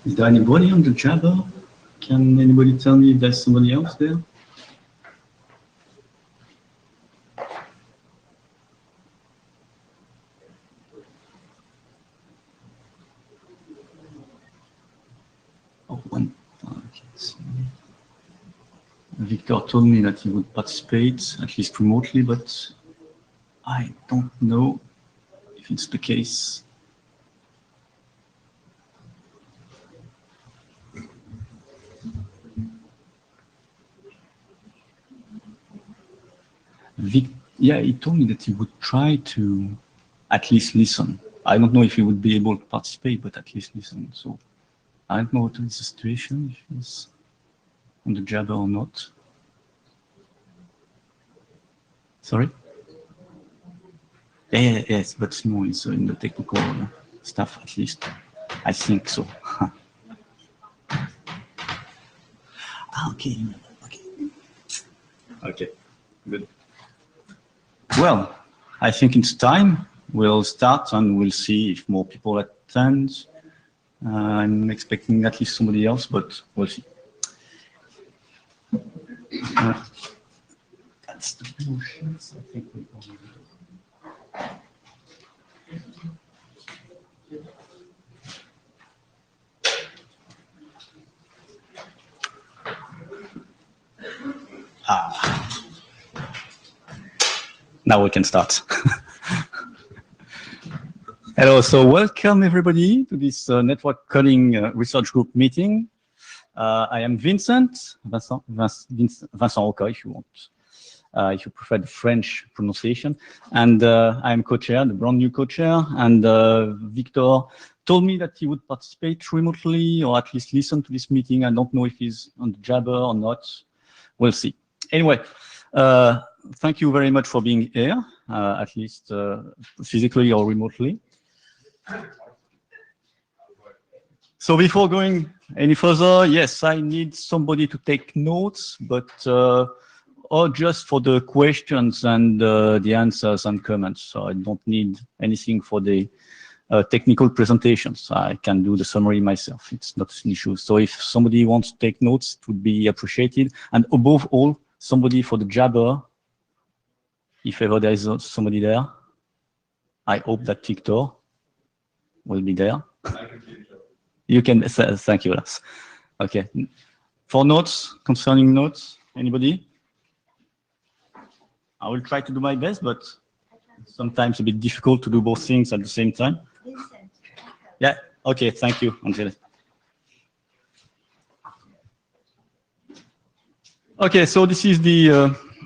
Is there anybody on the Jabber? Can anybody tell me if there's somebody else there? Oh, one. Victor told me that he would participate, at least remotely, but I don't know if it's the case. Yeah, he told me that he would try to at least listen. I don't know if he would be able to participate, but at least listen. So I don't know what is the situation, if he's on the Jabber or not. Sorry? Yeah, yes, but Simon is in the technical stuff, at least. I think so. Okay. Okay, good. Well, I think it's time. We'll start and we'll see if more people attend. I'm expecting at least somebody else, but we'll see. That's the motions. I think we already do. Now we can start. Hello, so welcome everybody to this network coding research group meeting. I am Vincent Roca, if you want, if you prefer the French pronunciation. And I am co-chair, the brand new co-chair. And Victor told me that he would participate remotely or at least listen to this meeting. I don't know if he's on the Jabber or not. We'll see. Anyway, thank you very much for being here, at least physically or remotely. So before going any further, yes, I need somebody to take notes, but or just for the questions and the answers and comments. So I don't need anything for the technical presentations. I can do the summary myself. It's not an issue. So if somebody wants to take notes, it would be appreciated. And above all, somebody for the Jabber, if ever there is somebody there. I hope that Victor will be there. You can, thank you, Lars. Okay. For notes, concerning notes, anybody? I will try to do my best, but sometimes a bit difficult to do both things at the same time. Vincent. Yeah, okay, thank you, Angela. Okay, so this is the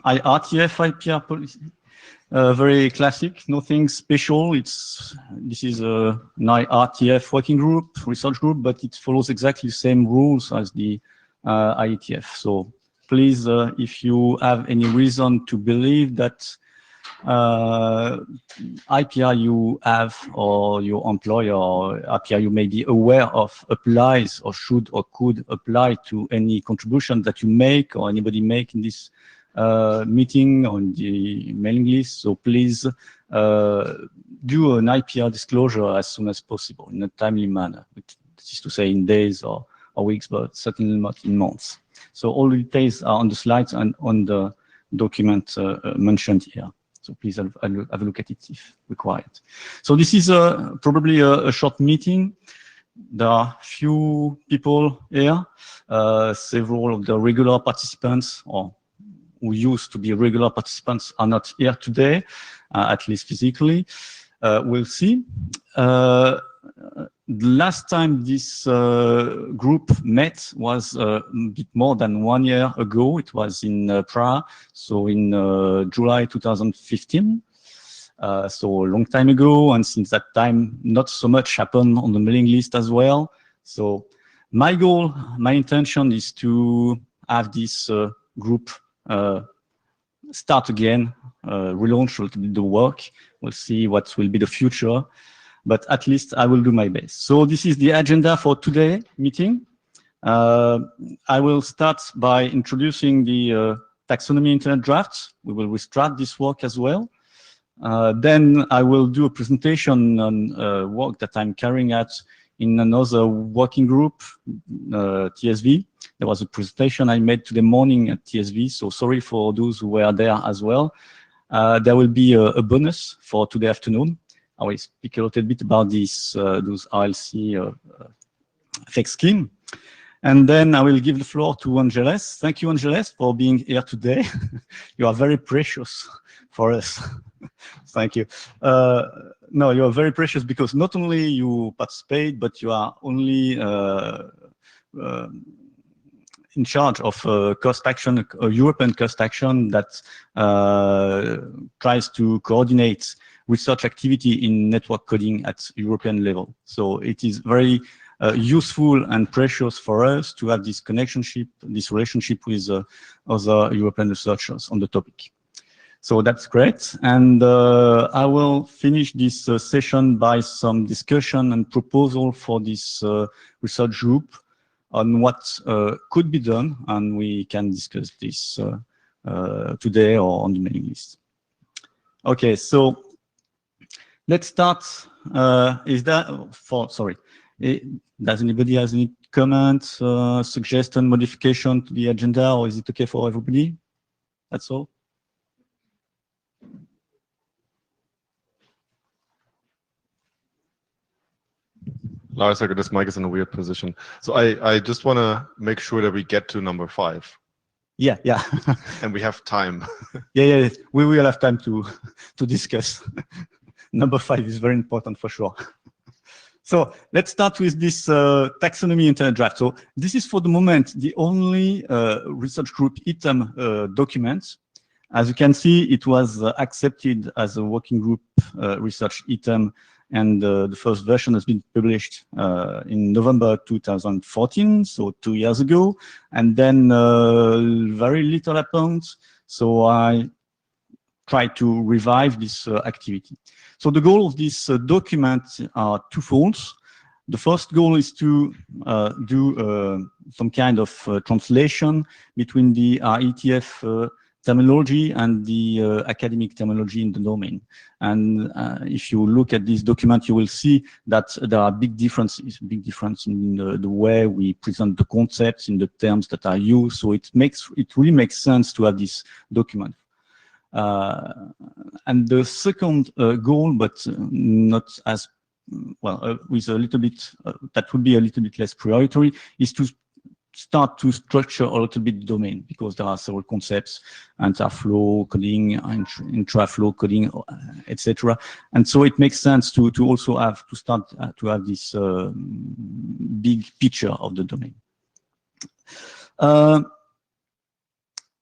IETF IPR policy. Very classic, nothing special. This is an IETF working group, research group, but it follows exactly the same rules as the IETF. So please, if you have any reason to believe that IPR you have or your employer or IPR you may be aware of applies or should or could apply to any contribution that you make or anybody make in this meeting on the mailing list. So please do an IPR disclosure as soon as possible in a timely manner, which is to say in days or weeks, but certainly not in months. So all the details are on the slides and on the document mentioned here. So please have a look at it if required. So this is probably a short meeting. There are few people here. Several of the regular participants or who used to be regular participants are not here today, at least physically. We'll see. The last time this group met was a bit more than 1 year ago. It was in Prague, so in July 2015. So a long time ago, and since that time, not so much happened on the mailing list as well. So my goal, my intention is to have this group start again, relaunch a little bit the work. We'll see what will be the future, but at least I will do my best. So this is the agenda for today's meeting. I will start by introducing the taxonomy internet drafts. We will restart this work as well. Then I will do a presentation on work that I'm carrying out in another working group, TSV. There was a presentation I made today morning at TSV, so sorry for those who were there as well. There will be a bonus for today afternoon. I will speak a little bit about this, those RLC fake scheme. And then I will give the floor to Angeles. Thank you, Angeles, for being here today. You are very precious for us. Thank you. No, you are very precious because not only you participate, but you are only in charge of cost action, a European cost action that tries to coordinate research activity in network coding at European level. So it is very useful and precious for us to have this connectionship, this relationship with other European researchers on the topic. So that's great. And I will finish this session by some discussion and proposal for this research group on what could be done, and we can discuss this today or on the mailing list. Okay, so let's start. Does anybody has any comments, suggestion, modification to the agenda, or is it okay for everybody? That's all. Lars, this mic is in a weird position. So I just want to make sure that we get to number 5. Yeah, yeah. And we have time. Yeah, we will have time to discuss. Number 5 is very important for sure. So let's start with this taxonomy internet draft. So this is for the moment the only research group item document. As you can see, it was accepted as a working group research item, and the first version has been published in November 2014, so 2 years ago. And then very little happened, so I tried to revive this activity. So the goal of this document are twofold. The first goal is to do some kind of translation between the IETF terminology and the academic terminology in the domain. And if you look at this document, you will see that there are big difference in the way we present the concepts, in the terms that are used. So it really makes sense to have this document. And the second goal, but not as well, with a little bit, that would be a little bit less priority, is to start to structure a little bit the domain, because there are several concepts, anti-flow coding, intra-flow coding, etc. And so it makes sense to also have to start to have this big picture of the domain.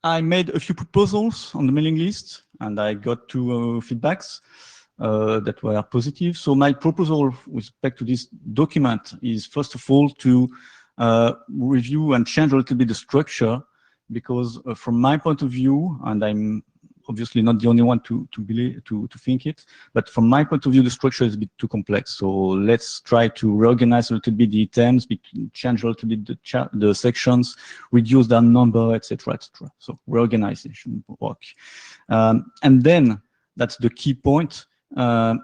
I made a few proposals on the mailing list, and I got 2 feedbacks that were positive. So my proposal with respect to this document is, first of all, to review and change a little bit the structure, because from my point of view, and I'm obviously not the only one to think it, but from my point of view, the structure is a bit too complex. So let's try to reorganize a little bit the items, change a little bit the sections, reduce their number, etc., etc. So reorganization work. And then that's the key point. I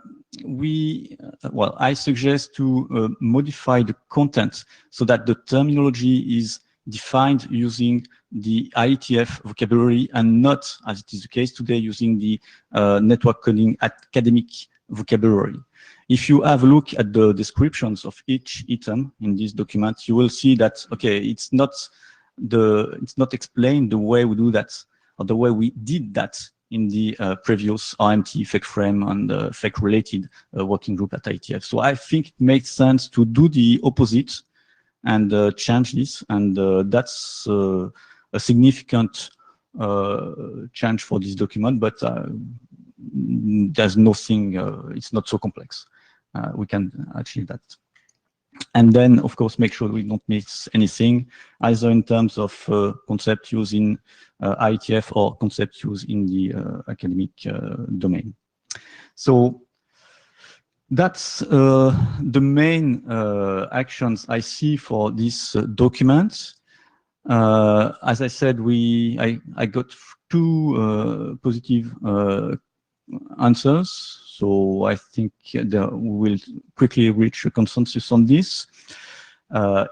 suggest to modify the content so that the terminology is defined using the IETF vocabulary and not, as it is the case today, using the network coding academic vocabulary. If you have a look at the descriptions of each item in this document, you will see that, okay, it's not explained the way we do that, or the way we did that in the previous RMT, fake frame, and fake related working group at IETF. So I think it makes sense to do the opposite and change this, and that's a significant change for this document, but there's nothing, it's not so complex. We can achieve that. And then, of course, make sure we don't miss anything, either in terms of concept used in IETF or concept used in the academic domain. So that's the main actions I see for this document. As I said, I got 2 positive answers, so I think we will quickly reach a consensus on this.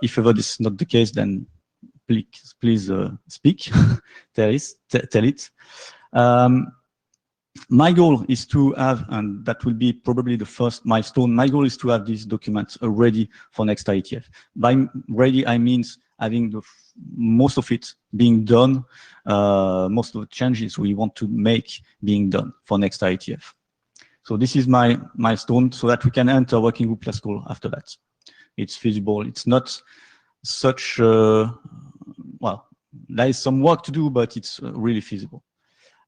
If ever this is not the case, then please speak, tell it. My goal is to have, and that will be probably the first milestone, my goal is to have these documents ready for next IETF. By ready, I mean having most of it being done, most of the changes we want to make being done for next IETF. So this is my milestone, so that we can enter working group classical after that. It's feasible. It's not such, well, there is some work to do, but it's really feasible.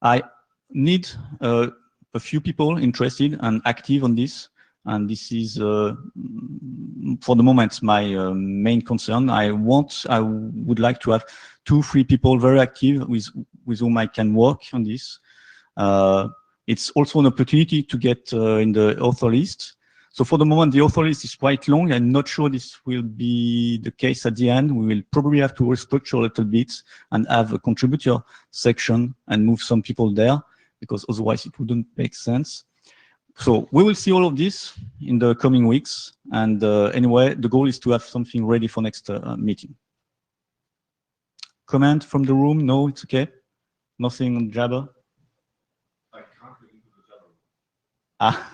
I need a few people interested and active on this, and this is for the moment my main concern. I would like to have 2-3 people very active with whom I can work on this. It's also an opportunity to get in the author list. So for the moment, the author list is quite long. I'm not sure this will be the case at the end. We will probably have to restructure a little bit and have a contributor section and move some people there, because otherwise it wouldn't make sense. So we will see all of this in the coming weeks. And anyway, the goal is to have something ready for next meeting. Comment from the room? No, it's okay. Nothing on Jabber? I can't get into the Jabber room. Ah.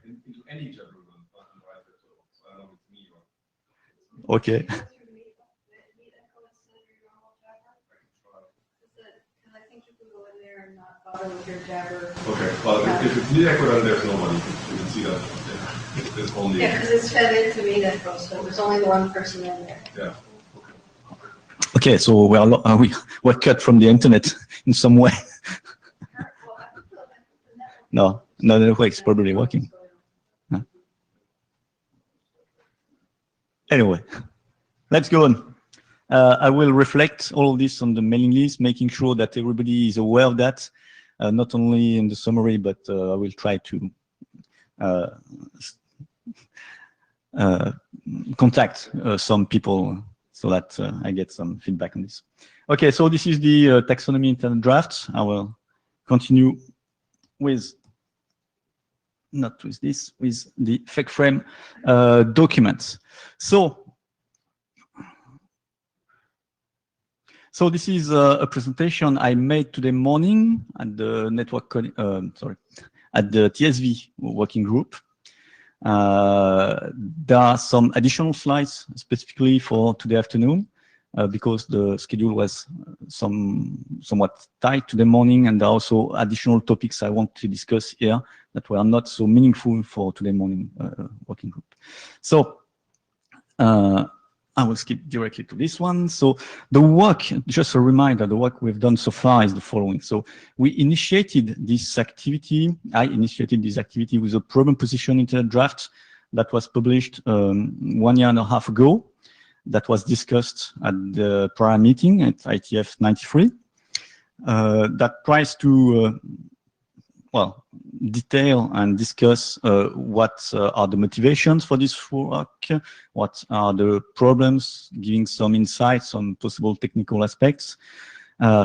Into any Jabber room, so I don't know if it's me or... Okay. with your jabber. Okay, well, if it's Ecuador, then there's nobody. You can see that there's only. Yeah, because it's fed into IETF, so there's only one person in there. Yeah. Okay, so we're cut from the internet in some way. No, the network is probably working. Huh. Anyway, let's go on. I will reflect all of this on the mailing list, making sure that everybody is aware of that, not only in the summary, but I will try to contact some people so that I get some feedback on this. Okay, so this is the taxonomy internal draft. I will continue with, not with this, with the FEC-frame documents. So this is a presentation I made today morning at the at the TSV working group. There are some additional slides specifically for today afternoon because the schedule was somewhat tight today morning, and there are also additional topics I want to discuss here that were not so meaningful for today morning working group. So I will skip directly to this one. So the work, just a reminder, the work we've done so far is the following. So we initiated this activity, I initiated this activity with a problem position internal draft that was published 1.5 years ago, that was discussed at the prior meeting at IETF 93. That tries to, well, detail and discuss what are the motivations for this work, what are the problems, giving some insights on possible technical aspects.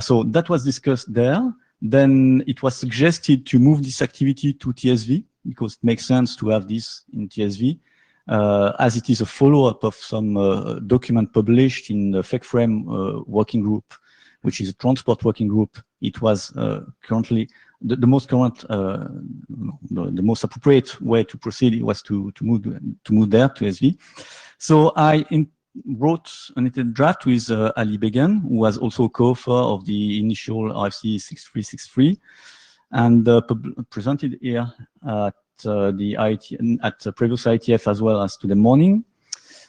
So that was discussed there. Then it was suggested to move this activity to TSV because it makes sense to have this in TSV, as it is a follow-up of some document published in the FEC-frame working group, which is a transport working group. It was currently the most current, the most appropriate way to proceed was to move there to SV. So I wrote an internal draft with Ali Began, who was also co-author of the initial RFC 6363, and presented here at the previous IETF as well as today morning.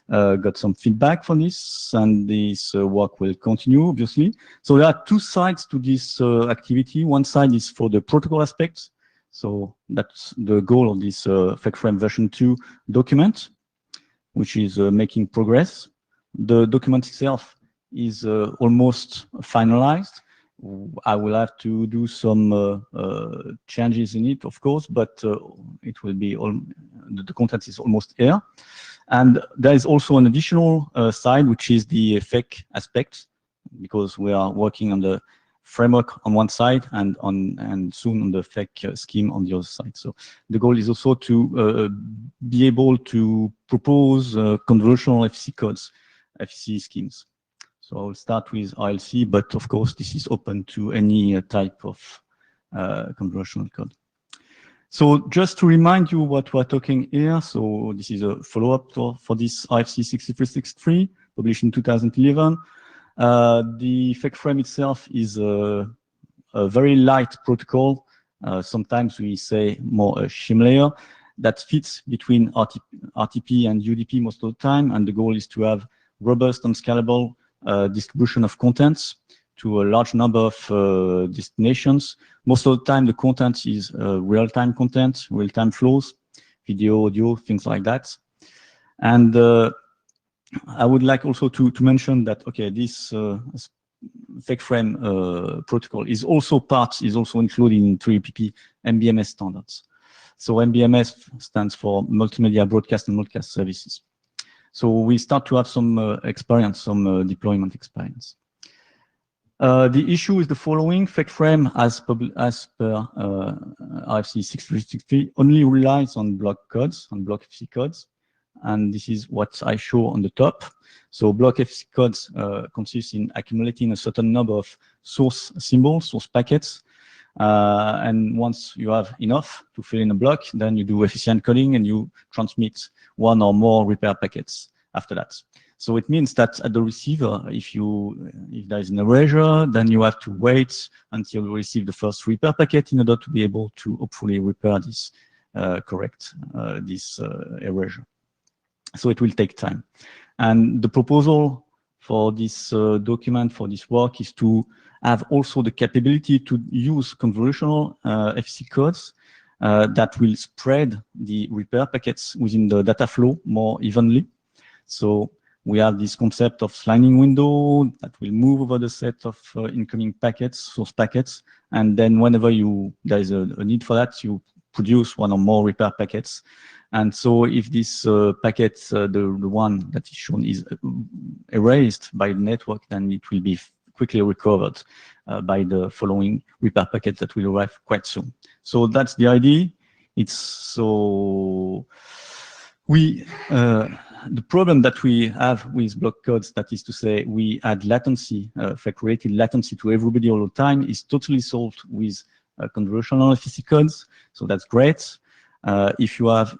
Got some feedback from this, and this work will continue, obviously. So there are two sides to this activity. One side is for the protocol aspects. So that's the goal of this FEC-frame version 2 document, which is making progress. The document itself is almost finalized. I will have to do some changes in it, of course, but it will be the content is almost here. And there is also an additional side, which is the FEC aspect, because we are working on the framework on one side and soon on the FEC scheme on the other side. So the goal is also to be able to propose convolutional FEC codes, FEC schemes. So I'll start with RLC, but of course this is open to any type of convolutional code. So just to remind you what we're talking here, so this is a follow-up for this RFC 6363, published in 2011. The FEC-frame itself is a very light protocol. Sometimes we say more a shim layer that fits between RTP and UDP most of the time, and the goal is to have robust and scalable distribution of contents to a large number of destinations. Most of the time, the content is real-time content, real-time flows, video, audio, things like that. And I would like also to mention that, okay, this FEC-frame protocol is also included in 3GPP MBMS standards. So MBMS stands for Multimedia Broadcast and Multicast Services. So we start to have some experience, some deployment experience. The issue is the following: FEC-frame, as per RFC 6363, only relies on block codes, on block FC codes, and this is what I show on the top. So block FC codes consist in accumulating a certain number of source symbols, source packets, and once you have enough to fill in a block, then you do efficient coding and you transmit one or more repair packets after that. So it means that at the receiver, if there is an erasure, then you have to wait until you receive the first repair packet in order to be able to hopefully repair this, correct this erasure. So it will take time. And the proposal for this document, for this work, is to have also the capability to use convolutional FC codes that will spread the repair packets within the data flow more evenly. So we have this concept of sliding window that will move over the set of incoming packets, source packets, and then whenever there is a need for that, you produce one or more repair packets. And so if this packet, the one that is shown, is erased by the network, then it will be quickly recovered by the following repair packet that will arrive quite soon. So that's the idea. It's so the problem that we have with block codes, that is to say, we add latency, fake-related latency to everybody all the time, is totally solved with convolutional FSC codes. So that's great. If you have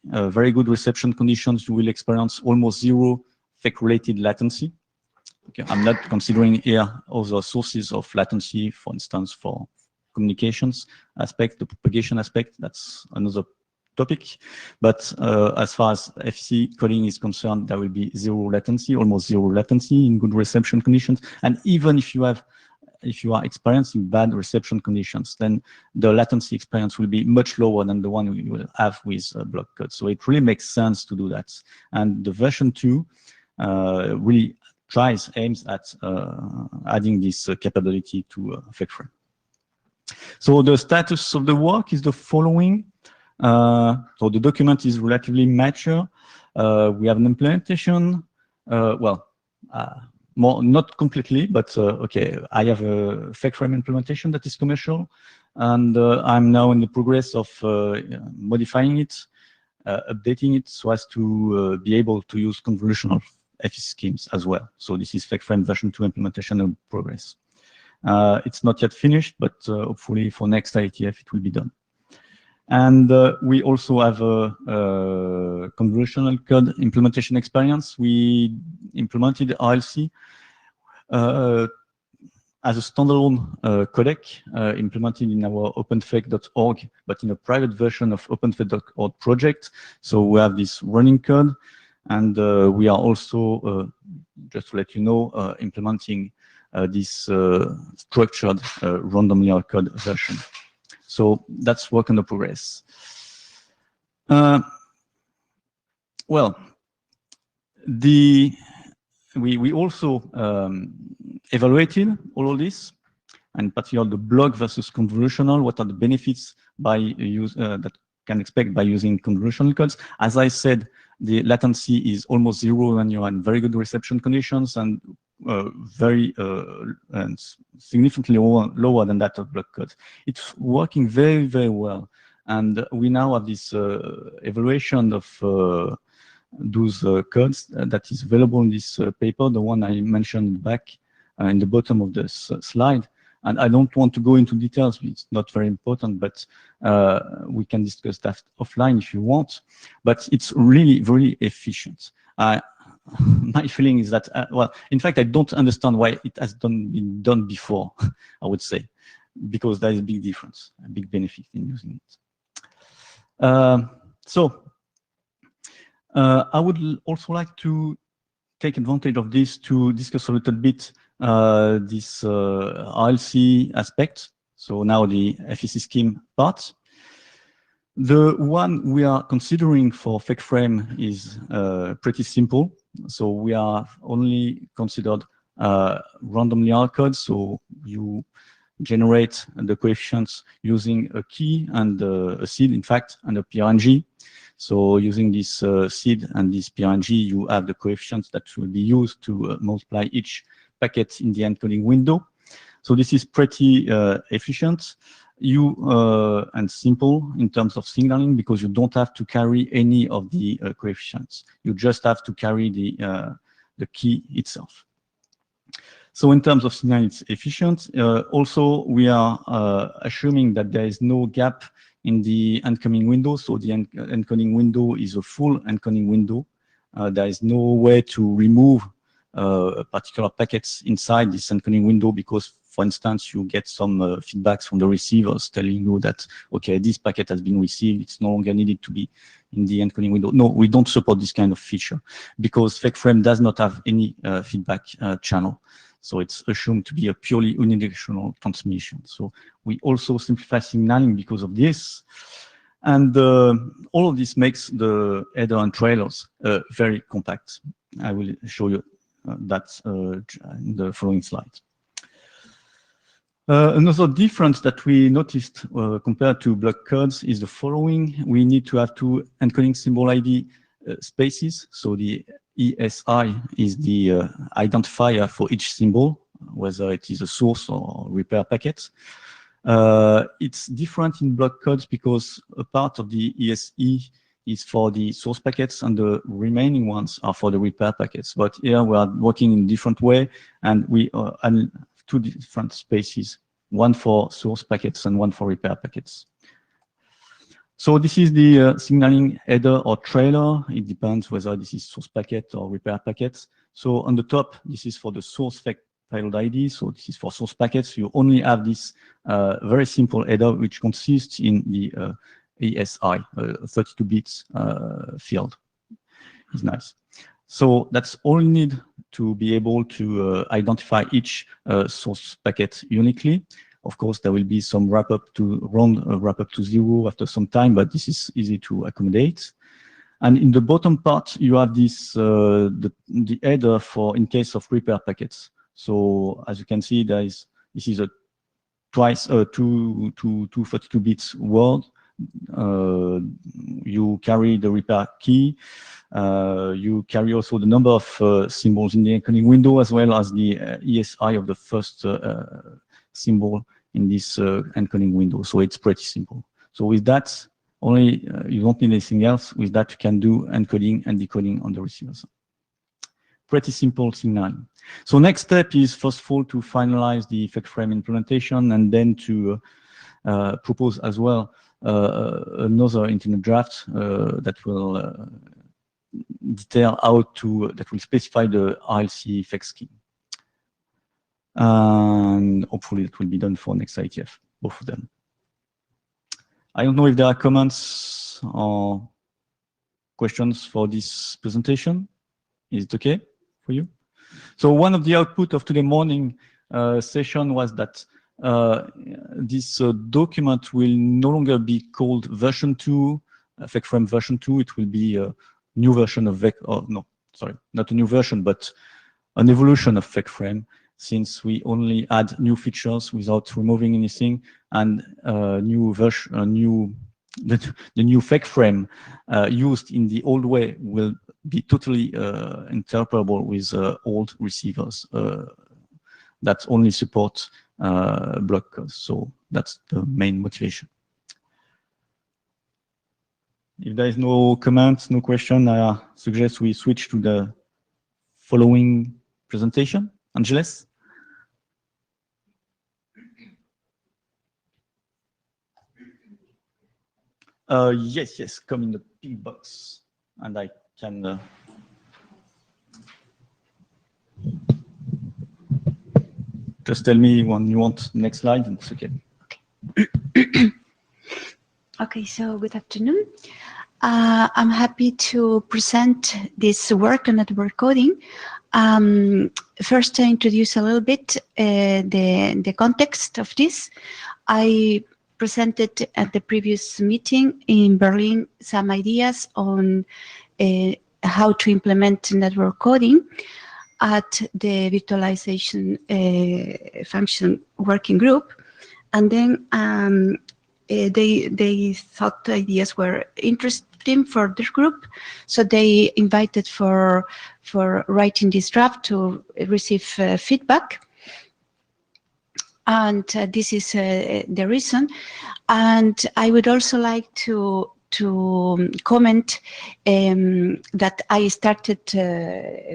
very good reception conditions, you will experience almost zero fake-related latency. Okay, I'm not considering here other sources of latency, for instance, for communications aspect, the propagation aspect, that's another topic. But as far as FC coding is concerned, there will be zero latency, almost zero latency in good reception conditions. And even if you are experiencing bad reception conditions, then the latency experience will be much lower than the one you will have with block code. So it really makes sense to do that. And the version 2 really aims at adding this capability to FakeFrame. So the status of the work is the following. So the document is relatively mature. We have an implementation, more, not completely, but okay, I have a FakeFrame implementation that is commercial, and I'm now in the progress of modifying it, updating it so as to be able to use convolutional FE schemes as well. So this is FakeFrame version 2 implementation in progress. It's not yet finished, but hopefully for next IETF it will be done. And we also have a convolutional code implementation experience. We implemented RLC as a standalone codec implemented in our openfake.org, but in a private version of openfake.org project. So we have this running code, and we are also, just to let you know, implementing this structured random linear code version. So that's work in progress. Well, we also evaluated all of this, and in particular the block versus convolutional. What are the benefits by that can expect by using convolutional codes? As I said, the latency is almost zero when you're in very good reception conditions, and and significantly lower than that of block code. It's working very, very well. And we now have this evaluation of those codes that is available in this paper, the one I mentioned back in the bottom of this slide. And I don't want to go into details, it's not very important, but we can discuss that offline if you want. But it's really very efficient. My feeling is that, well, in fact, I don't understand why it has been done before, I would say, because there is a big difference, a big benefit in using it. I would also like to take advantage of this to discuss a little bit this RLC aspect. So now the FEC scheme part. The one we are considering for FakeFrame is pretty simple. So we are only considered random linear code. So you generate the coefficients using a key and a seed, in fact, and a PRNG. So using this seed and this PRNG, you have the coefficients that will be used to multiply each packet in the encoding window. So this is pretty efficient and simple in terms of signaling, because you don't have to carry any of the coefficients. You just have to carry the key itself. So in terms of signaling, it's efficient. Also, we are assuming that there is no gap in the encoding window. So the encoding window is a full encoding window There is no way to remove particular packets inside this encoding window because, for instance, you get some feedbacks from the receivers telling you that, okay, this packet has been received, it's no longer needed to be in the encoding window. No, we don't support this kind of feature because FakeFrame does not have any feedback channel. So it's assumed to be a purely unidirectional transmission. So we also simplify signaling because of this. And all of this makes the header and trailers very compact. I will show you that in the following slide. Another difference that we noticed compared to block codes is the following. We need to have two encoding symbol ID spaces. So the ESI is the identifier for each symbol, whether it is a source or repair packet. It's different in block codes because a part of the ESE is for the source packets and the remaining ones are for the repair packets. But here we are working in a different way and we have two different spaces, one for source packets and one for repair packets. So this is the signaling header or trailer. It depends whether this is source packet or repair packets. So on the top, this is for the source payload ID. So this is for source packets. You only have this very simple header, which consists in the ESI, 32 bits field. It's nice. So that's all you need to be able to identify each source packet uniquely. Of course, there will be some wrap up to 0 after some time, but this is easy to accommodate. And in the bottom part, you have this the header for in case of repair packets. So as you can see, this is a twice 232 bits word. You carry the repair key. You carry also the number of symbols in the encoding window as well as the ESI of the first symbol in this encoding window. So it's pretty simple. So with that, only you don't need anything else. With that, you can do encoding and decoding on the receivers. Pretty simple signaling. So next step is first of all to finalize the FakeFrame implementation and then to propose as well another internet draft that will detail how to, that will specify the RLC fake scheme. And hopefully it will be done for next IETF, both of them. I don't know if there are comments or questions for this presentation. Is it okay for you? So one of the output of today morning session was that this document will no longer be called version 2, FakeFrame version 2. It will be a new version of not a new version, but an evolution of FakeFrame, since we only add new features without removing anything, and new version, the new FakeFrame used in the old way will be totally interoperable with old receivers that only support block codes. So that's the main motivation. If there is no comment, no question, I suggest we switch to the following presentation. Angeles? Yes, come in the pink box, and I can. Just tell me when you want next slide, and it's okay. Okay, so good afternoon. I'm happy to present this work on network coding. First, to introduce a little bit the context of this. I presented at the previous meeting in Berlin some ideas on how to implement network coding at the virtualization function working group. And then they thought the ideas were interesting for their group, so they invited for writing this draft to receive feedback. And this is the reason. And I would also like to comment that I started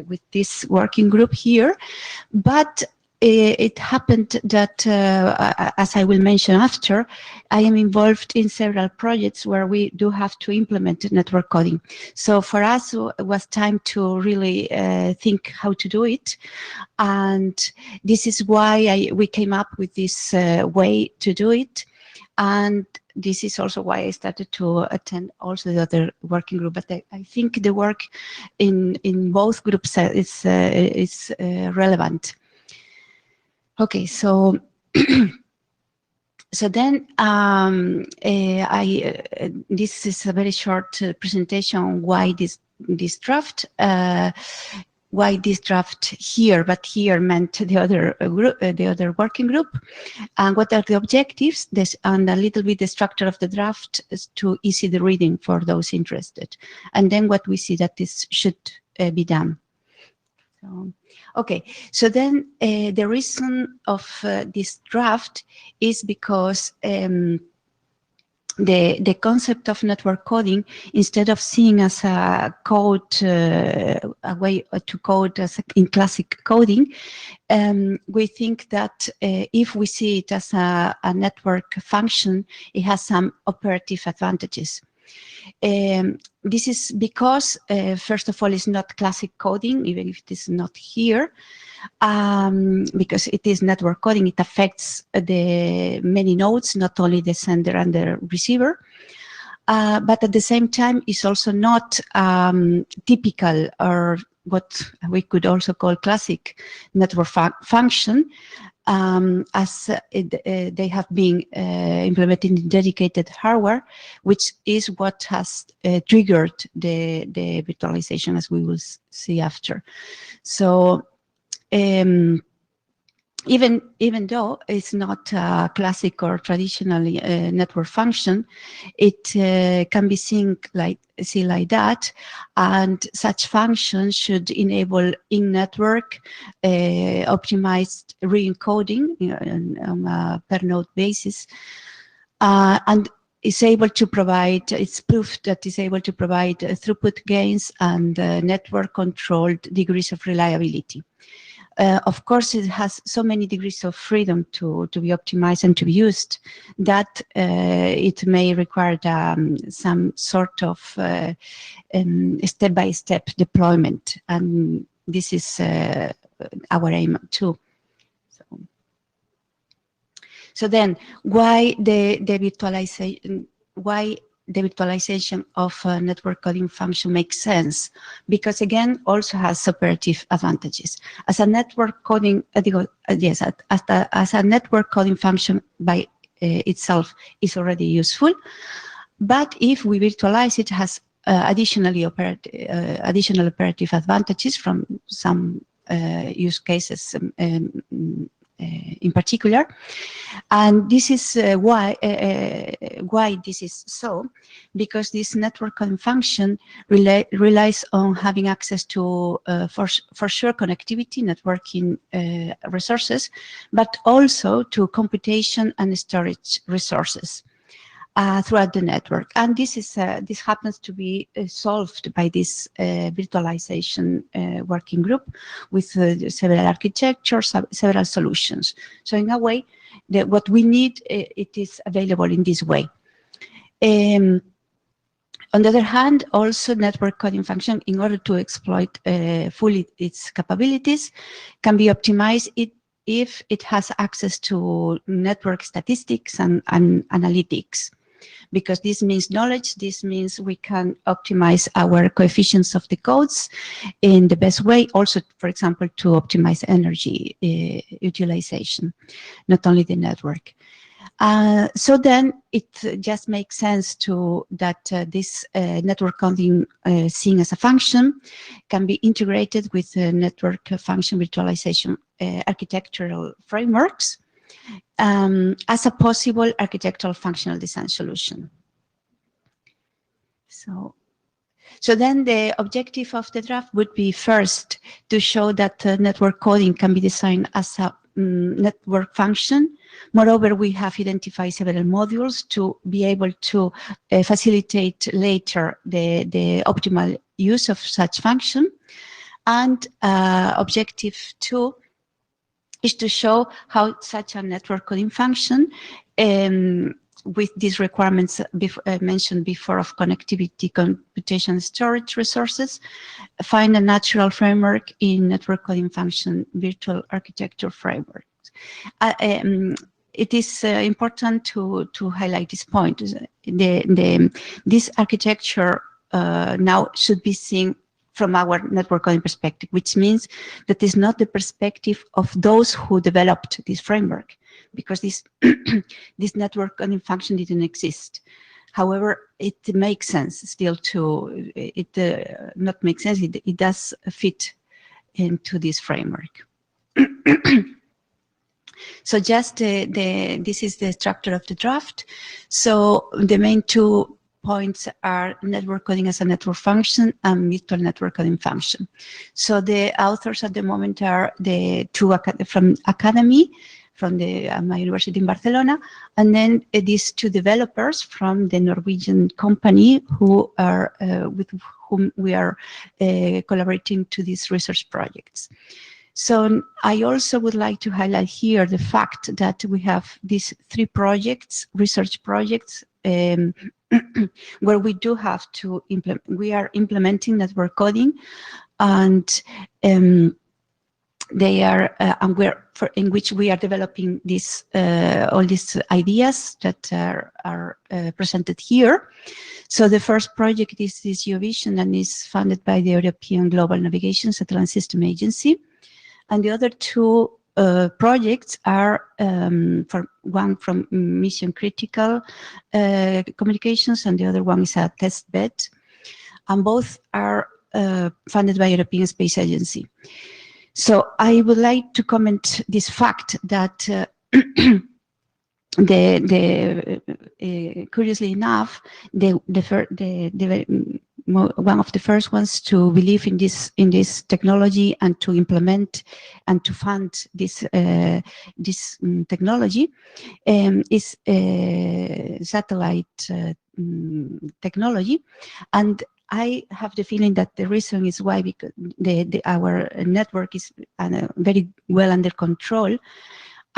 with this working group here, but it happened that, as I will mention after, I am involved in several projects where we do have to implement network coding. So for us, it was time to really think how to do it. And this is why we came up with this way to do it. And this is also why I started to attend also the other working group. But I think the work in both groups is relevant. Okay, so so then this is a very short presentation on why this draft. Why this draft here, but here meant the other group, the other working group, and what are the objectives, and a little bit the structure of the draft is to easy the reading for those interested, and then what we see that this should be done. So, okay, so then the reason of this draft is because the concept of network coding, instead of seeing as a code, a way to code as in classic coding, we think that if we see it as a network function, it has some operative advantages. This is because, first of all, it's not classic coding, even if it is not here, because it is network coding. It affects the many nodes, not only the sender and the receiver, but at the same time, it's also not typical, or what we could also call classic network function, as they have been implemented in dedicated hardware, which is what has triggered the virtualization, as we will see after. So even though it's not a classic or traditional network function, it can be seen like that, and such functions should enable in-network optimized re-encoding on a per node basis, and is able to provide, it's proof that it's able to provide throughput gains and network controlled degrees of reliability. Of course, it has so many degrees of freedom to be optimized and to be used that it may require some sort of step-by-step deployment, and this is our aim too. So then, why the virtualization? Why the virtualization of a network coding function makes sense? Because again, also has operative advantages. As a network coding, as a network coding function by itself is already useful, but if we virtualize it, has additional operative advantages from some use cases in particular, and this is why this is so, because this network coding function relies on having access to for sure connectivity, networking resources, but also to computation and storage resources throughout the network. And this is this happens to be solved by this virtualization working group with several architectures, several solutions. So in a way, what we need, it is available in this way. On the other hand, also network coding function, in order to exploit fully its capabilities, can be optimized if it has access to network statistics and analytics. Because this means knowledge, this means we can optimize our coefficients of the codes in the best way, also, for example, to optimize energy utilization, not only the network. So then it just makes sense that this network coding seen as a function can be integrated with network function virtualization architectural frameworks, as a possible architectural functional design solution. So then the objective of the draft would be first to show that network coding can be designed as a network function. Moreover, we have identified several modules to be able to facilitate later the optimal use of such function. And objective 2 is to show how such a network coding function with these requirements mentioned before of connectivity, computation, storage resources, find a natural framework in network coding function virtual architecture frameworks. It is important to highlight this point. This architecture now should be seen from our network coding perspective, which means that is not the perspective of those who developed this framework, because this this network coding function didn't exist. However, it makes sense still to not make sense. It does fit into this framework. So just this is the structure of the draft. So the main 2 points are network coding as a network function and virtual network coding function. So the authors at the moment are the 2 from Academy, from my university in Barcelona, and then these 2 developers from the Norwegian company who are with whom we are collaborating to these research projects. So I also would like to highlight here the fact that we have these 3 projects, research projects, where we do have to implement, we are implementing network coding, and they are, in which we are developing this, all these ideas that are presented here. So the first project is this Eurovision, and is funded by the European Global Navigation Satellite System Agency. And the other 2 projects are one from mission critical communications, and the other one is a test bed, and both are funded by European Space Agency. So I would like to comment this fact that curiously enough, one of the first ones to believe in this technology and to implement and to fund this technology is satellite technology. And I have the feeling that the reason is why, because our network is very well under control,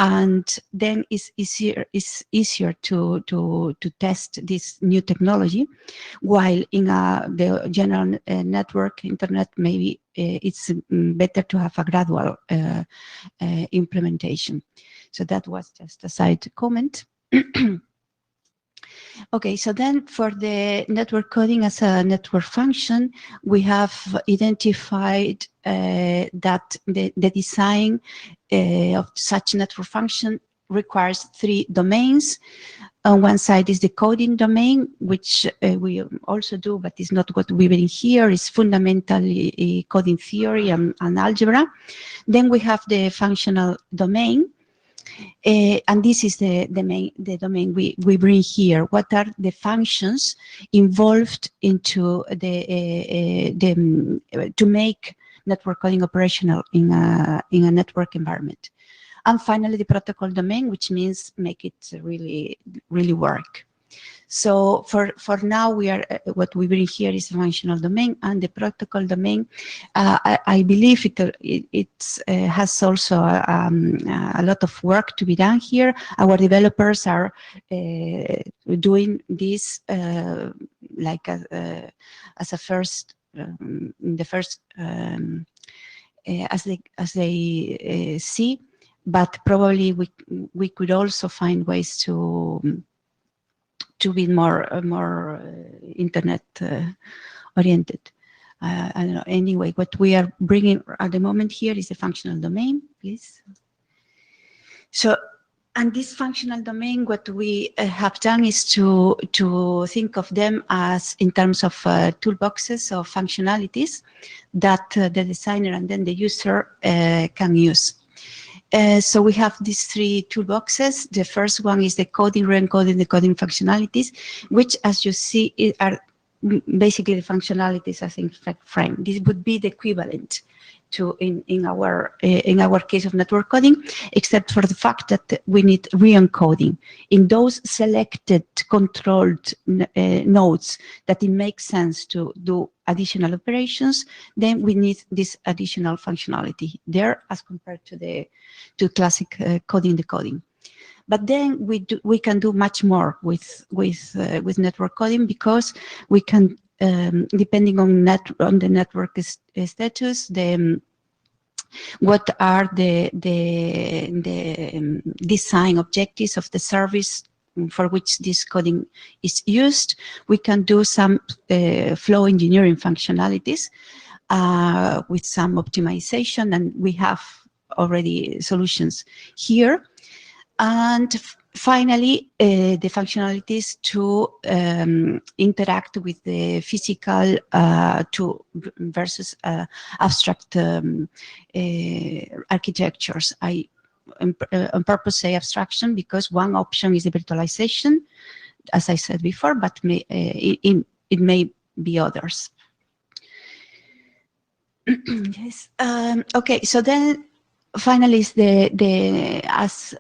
and then it's easier to test this new technology, while in the general network internet, maybe it's better to have a gradual implementation. So that was just a side comment. Okay, so then for the network coding as a network function, we have identified that the design of such network function requires 3 domains. On one side is the coding domain, which we also do, but is not what we bring here. It's fundamentally coding theory and algebra. Then we have the functional domain. And this is the domain we bring here. What are the functions involved into to make network coding operational in a network environment? And finally, the protocol domain, which means make it really work. So for now, we are what we bring here is a functional domain, and the protocol domain. I believe it has also a lot of work to be done here. Our developers are doing this like as a first, as they see, but probably we could also find ways to be more internet oriented. I don't know. Anyway, what we are bringing at the moment here is the functional domain, please. So, and this functional domain, what we have done is to think of them as in terms of toolboxes of functionalities that the designer and then the user can use. So we have these 3 toolboxes. The first one is the coding, re-encoding, decoding functionalities, which, as you see, are basically the functionalities as in fact frame. This would be the equivalent in our case of network coding, except for the fact that we need re-encoding in those selected controlled nodes that it makes sense to do additional operations. Then we need this additional functionality there as compared to classic coding decoding. But then we can do much more with network coding, because we can, depending on the network status, what are the design objectives of the service for which this coding is used. We can do some flow engineering functionalities with some optimization, and we have already solutions here. And finally, the functionalities to interact with the physical versus abstract architectures. I on purpose say abstraction, because one option is the virtualization, as I said before, but it may be others. Yes. Okay. So then, finally, is as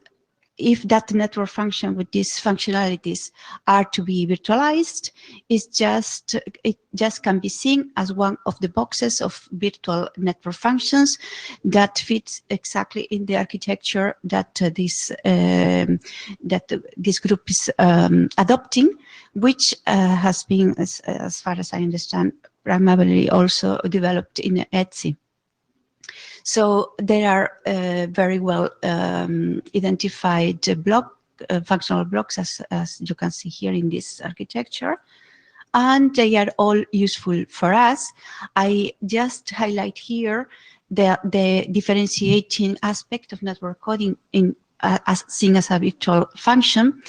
if that network function with these functionalities are to be virtualized, it just can be seen as one of the boxes of virtual network functions that fits exactly in the architecture that this group is adopting, which has been, as far as I understand, primarily also developed in ETSI. So there are very well identified functional blocks, as you can see here in this architecture, and they are all useful for us. I just highlight here the differentiating aspect of network coding as seen as a virtual function,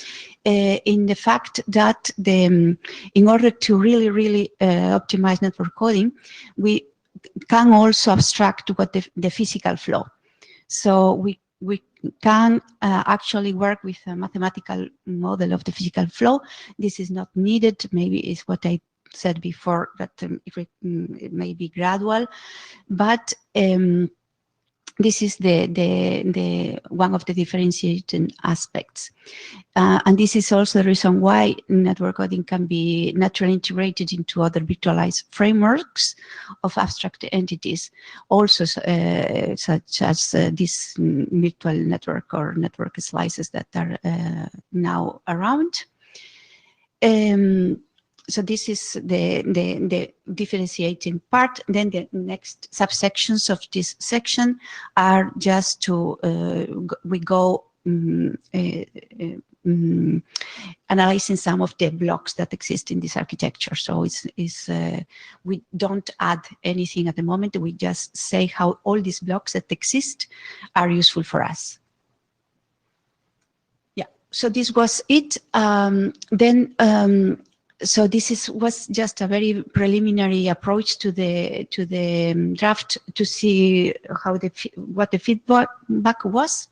in the fact that in order to really optimize network coding, we can also abstract what the physical flow. So we can actually work with a mathematical model of the physical flow. This is not needed. Maybe it's what I said before, that it may be gradual, but this is the one of the differentiating aspects. And this is also the reason why network coding can be naturally integrated into other virtualized frameworks of abstract entities, also such as this virtual network or network slices that are now around. So this is the differentiating part. Then the next subsections of this section are just to we go analyzing some of the blocks that exist in this architecture. So we don't add anything at the moment. We just say how all these blocks that exist are useful for us. Yeah. So this was it. So this was just a very preliminary approach to the draft, to see how what the feedback was.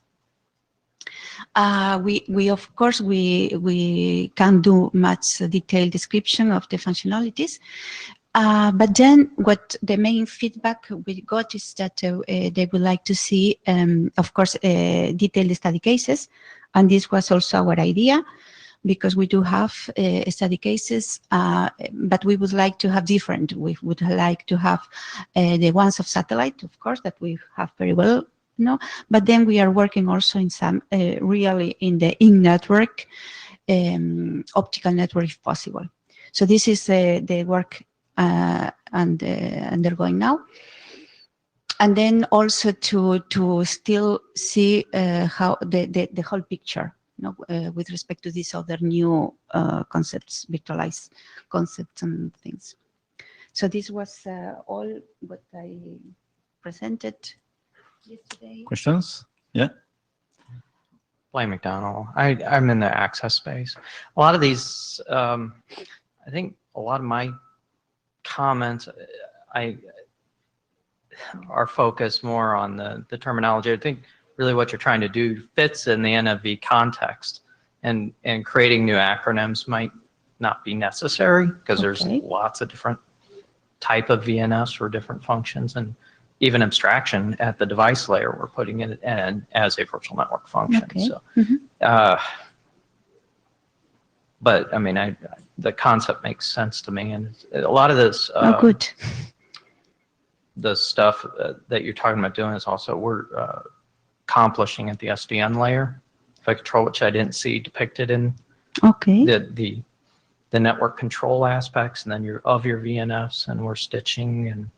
We of course we can't do much detailed description of the functionalities, but then what the main feedback we got is that they would like to see, of course, detailed study cases, and this was also our idea, because we do have study cases, but we would like to have different. We would like to have the ones of satellite, of course, that we have very well, but then we are working also in some really in the in-network optical network if possible. So this is the work undergoing now. And then also to still see how the whole picture, with respect to these other new concepts, virtualized concepts and things. So this was all what I presented yesterday. Questions? Yeah. Blaine McDonald. I'm in the access space. A lot of these, I think a lot of my comments are focused more on the terminology. I think really what you're trying to do fits in the NFV context, and creating new acronyms might not be necessary, because there's lots of different type of VNS for different functions, and even abstraction at the device layer, we're putting it in as a virtual network function. Okay. So, Mhm. but I mean, the concept makes sense to me, and a lot of this, Oh, good. the stuff that you're talking about doing is also we're accomplishing at the SDN layer, effect control, which I didn't see depicted in Okay. the network control aspects, and then your VNFs, and we're stitching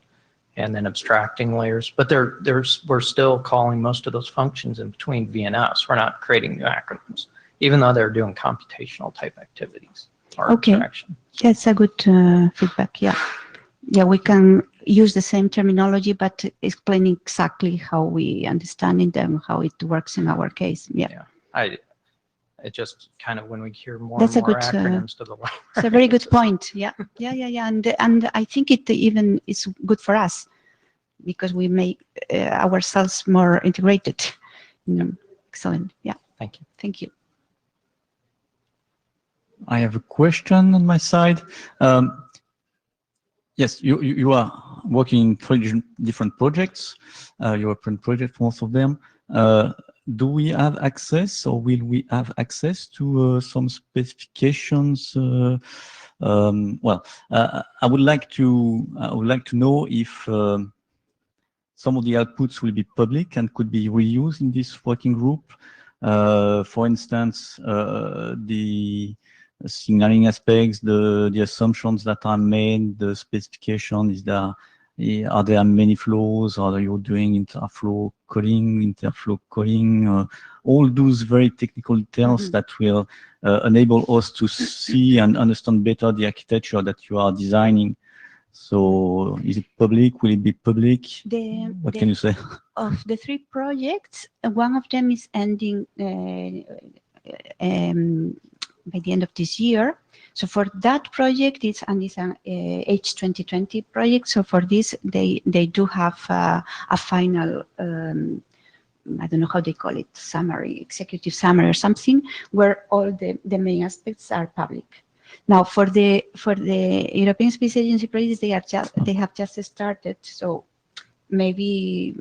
and then abstracting layers. But we're still calling most of those functions in between VNFs. We're not creating new acronyms, even though they're doing computational type activities or Okay. abstraction. That's a good feedback. Yeah. Yeah, we can use the same terminology, but explaining exactly how we understand them, how it works in our case. Yeah. It just kind of, when we hear more That's and a more good, acronyms to the left. It's a very good point. Yeah. And I think it even is good for us because we make ourselves more integrated. Excellent. Yeah. Thank you. Thank you. I have a question on my side. Yes, you are working in 3 different projects. European projects, most of them. Do we have access, or will we have access to some specifications? Well, I would like to know if some of the outputs will be public and could be reused in this working group. For instance, the signaling aspects, the assumptions that are made, the specification, are there many flows? Are you doing interflow calling, all those very technical details that will enable us to see and understand better the architecture that you are designing. So is it public? Will it be public? What can you say? Of the 3 projects, one of them is ending by the end of this year. So for that project, it's an H2020 project. So for this, they do have a final, I don't know how they call it, summary, executive summary or something, where all the main aspects are public. Now for the European Space Agency projects, they have just started. So maybe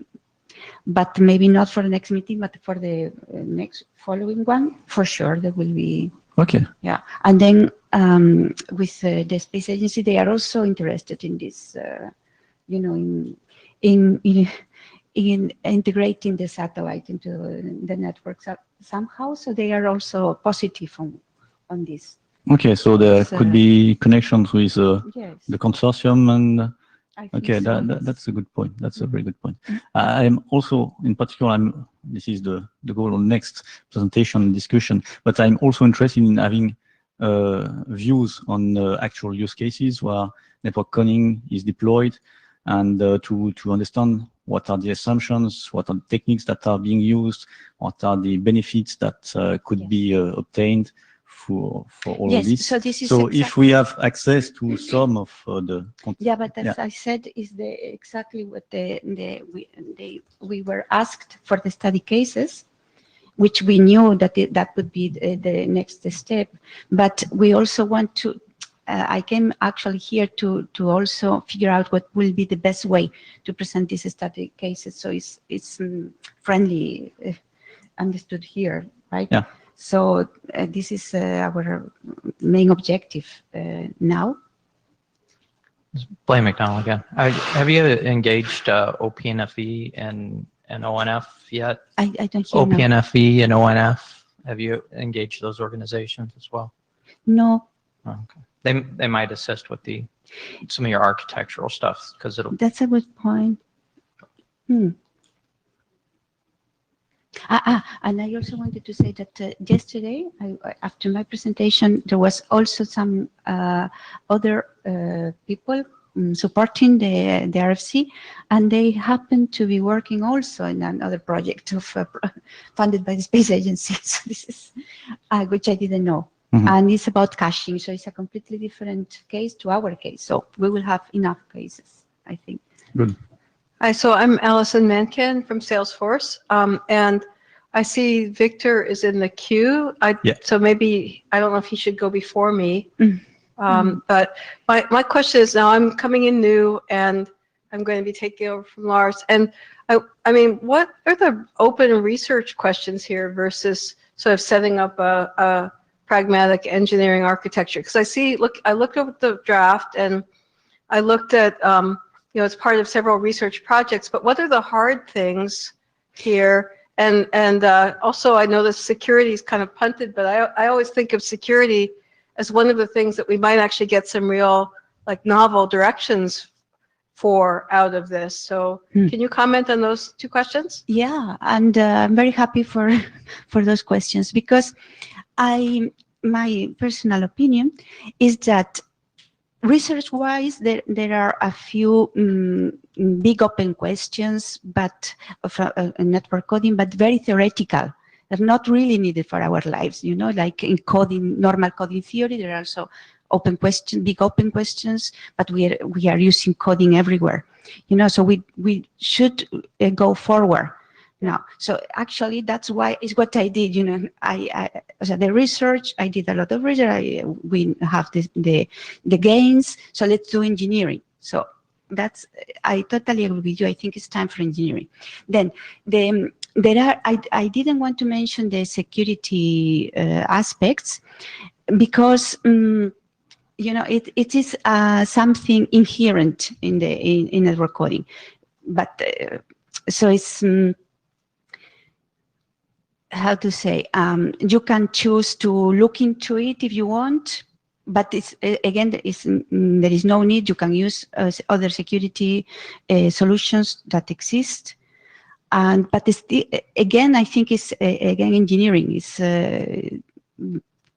not for the next meeting, but for the next following one, for sure there will be. Okay. Yeah, and then with the space agency, they are also interested in this, in integrating the satellite into the network somehow. So they are also positive on this. Okay, so there could be connections with Yes, the consortium and. I think Okay, so, yes. that's a good point. That's a very good point. I'm also, in particular, this is the goal of next presentation and discussion, but I'm also interested in having views on actual use cases where network conning is deployed, and to understand what are the assumptions, what are the techniques that are being used, what are the benefits that could be obtained for all of this. So this is if we have access to some of the but as I said, is exactly what we were asked for the study cases, which we knew that would be the next step. But we also want to. I came actually here to also figure out what will be the best way to present these study cases. So it's friendly understood here, right? Yeah. So this is our main objective now. Blaine McDonald again. Have you engaged OPNFE and ONF yet? I don't hear now. OPNFE and ONF, have you engaged those organizations as well? No. Oh, okay. They might assist with some of your architectural stuff, because it'll. That's a good point. And I also wanted to say that yesterday, after my presentation, there was also some other people supporting the RFC, and they happened to be working also in another project funded by the Space Agency. So this is which I didn't know. And it's about caching, so it's a completely different case to our case. So we will have enough cases, I think. Good. Hi, so I'm Allison Menken from Salesforce, and I see Victor is in the queue. So maybe, I don't know if he should go before me, but my question is, now I'm coming in new, and I'm going to be taking over from Lars. And I mean, what are the open research questions here versus sort of setting up a pragmatic engineering architecture? Because I looked over the draft and I looked at, you know, it's part of several research projects, but what are the hard things here? And also I noticed security is kind of punted, but I always think of security as one of the things that we might actually get some real like novel directions for out of this. So can you comment on those two questions? Yeah, and I'm very happy for those questions, because my personal opinion is that research-wise, there are a few big open questions, but network coding, but very theoretical. They're not really needed for our lives, you know, like in coding, normal coding theory, there are also big open questions, but we are using coding everywhere, you know, so we should go forward now. So actually that's why is what I did, you know, so the research, I did a lot of research, we have the gains, so let's do engineering. So that's, I totally agree with you. I think it's time for engineering. Then I didn't want to mention the security aspects, because you know, it is something inherent in network coding, but so it's how to say, you can choose to look into it if you want, but it's again, there is no need. You can use other security solutions that exist, but it's again, I think it's again engineering is.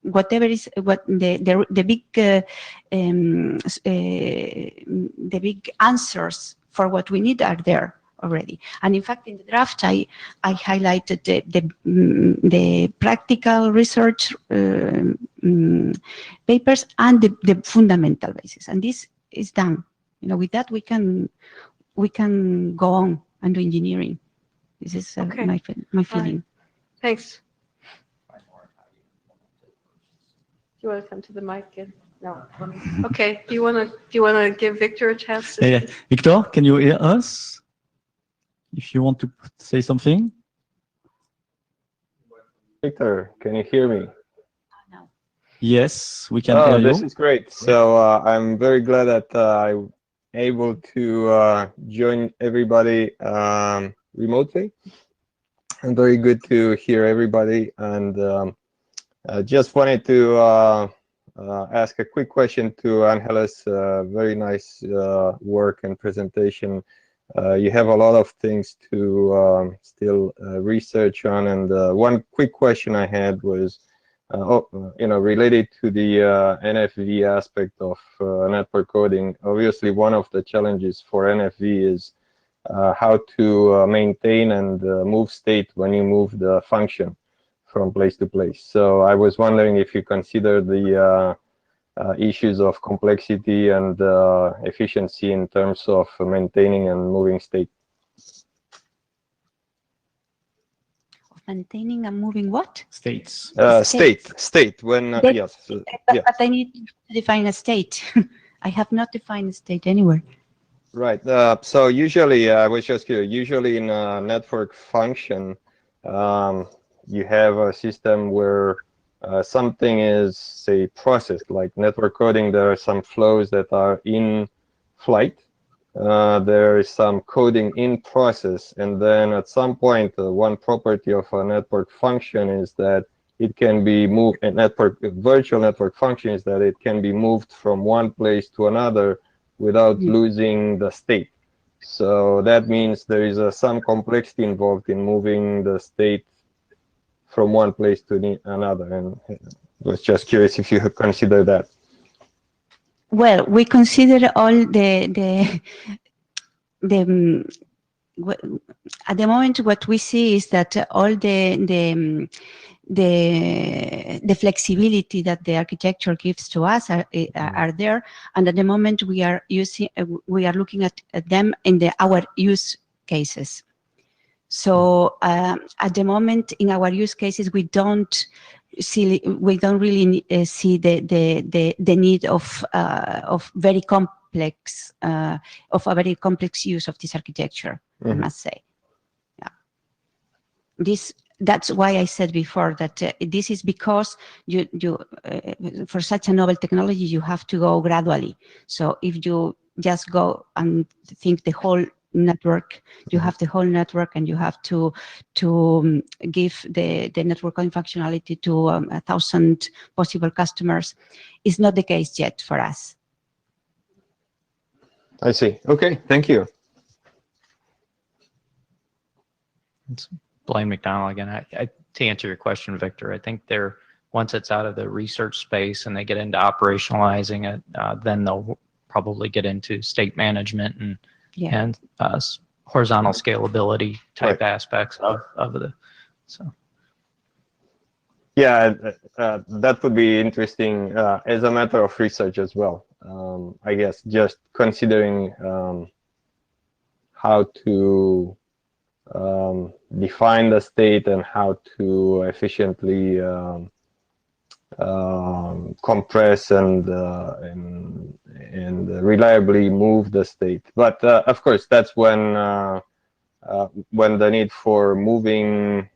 Whatever is what the big answers for what we need are there already. And in fact, in the draft, I highlighted the practical research papers and the fundamental basis. And this is done. You know, with that we can go on and do engineering. This is Okay. my feeling. Right. Thanks. Do you want to come to the mic? No. Okay. Do you want to give Victor a chance? To Yeah. Victor, can you hear us? If you want to say something. Victor, can you hear me? No. Yes, we can hear you. This is great. So I'm very glad that I'm able to join everybody remotely. And very good to hear everybody. And just wanted to ask a quick question to Angela's very nice work and presentation. You have a lot of things to still research on, and one quick question I had was, you know, related to the NFV aspect of network coding. Obviously, one of the challenges for NFV is how to maintain and move state when you move the function from place to place. So I was wondering if you consider the issues of complexity and efficiency in terms of maintaining and moving state. Maintaining and moving what? States. State. When yes, but I need to define a state. I have not defined a state anywhere. Right. So usually, I was just curious. Usually in a network function, you have a system where something is, say, processed. Like network coding, there are some flows that are in flight. There is some coding in process, and then at some point, one property of a network function is that it can be moved. A virtual network function is that it can be moved from one place to another without losing the state. So that means there is some complexity involved in moving the state from one place to another, and I was just curious if you consider that. Well, we consider all at the moment what we see is that all the flexibility that the architecture gives to us are there, and at the moment we are looking at them in our use cases. So at the moment in our use cases we don't really see the need of very complex use of this architecture. I must say, yeah. That's why I said before that this is because for such a novel technology you have to go gradually. So if you just go and think the whole network, you have the whole network, and you have to give the network coding functionality to 1,000 possible customers. Is not the case yet for us. I see. Okay, thank you. Blaine McDonald again. To answer your question, Victor, I think once it's out of the research space and they get into operationalizing it, then they'll probably get into state management and horizontal scalability type aspects of the. So. Yeah, that would be interesting as a matter of research as well. I guess just considering how to define the state and how to efficiently compress and reliably move the state. But of course, that's when the need for moving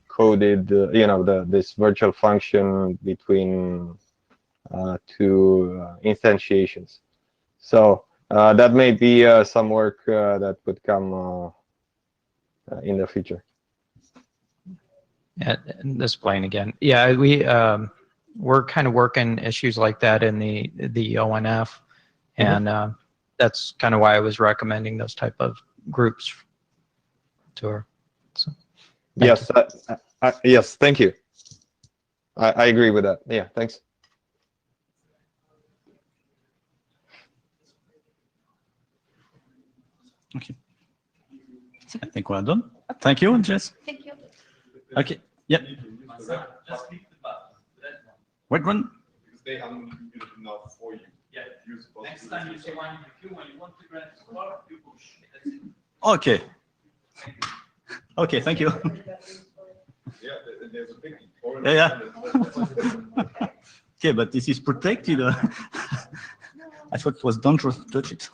coded, this virtual function between two instantiations. So that may be some work that would come in the future. Yeah, and this Blaine again. Yeah, we're kind of working issues like that in the ONF, and that's kind of why I was recommending those type of groups to her. So, yes, yes, thank you. I agree with that. Yeah, thanks. Okay. I think we're done. Thank you, Jess. Thank you. Okay. Yep. Just click the button. Wait, run. Because they haven't used it enough for you. Yeah. Next time you say one in the queue, when you want to grab the score, you push. That's it. Okay. Okay, thank you. Yeah, there's a big. Yeah. Okay, but this is protected. I thought it was dangerous to touch it.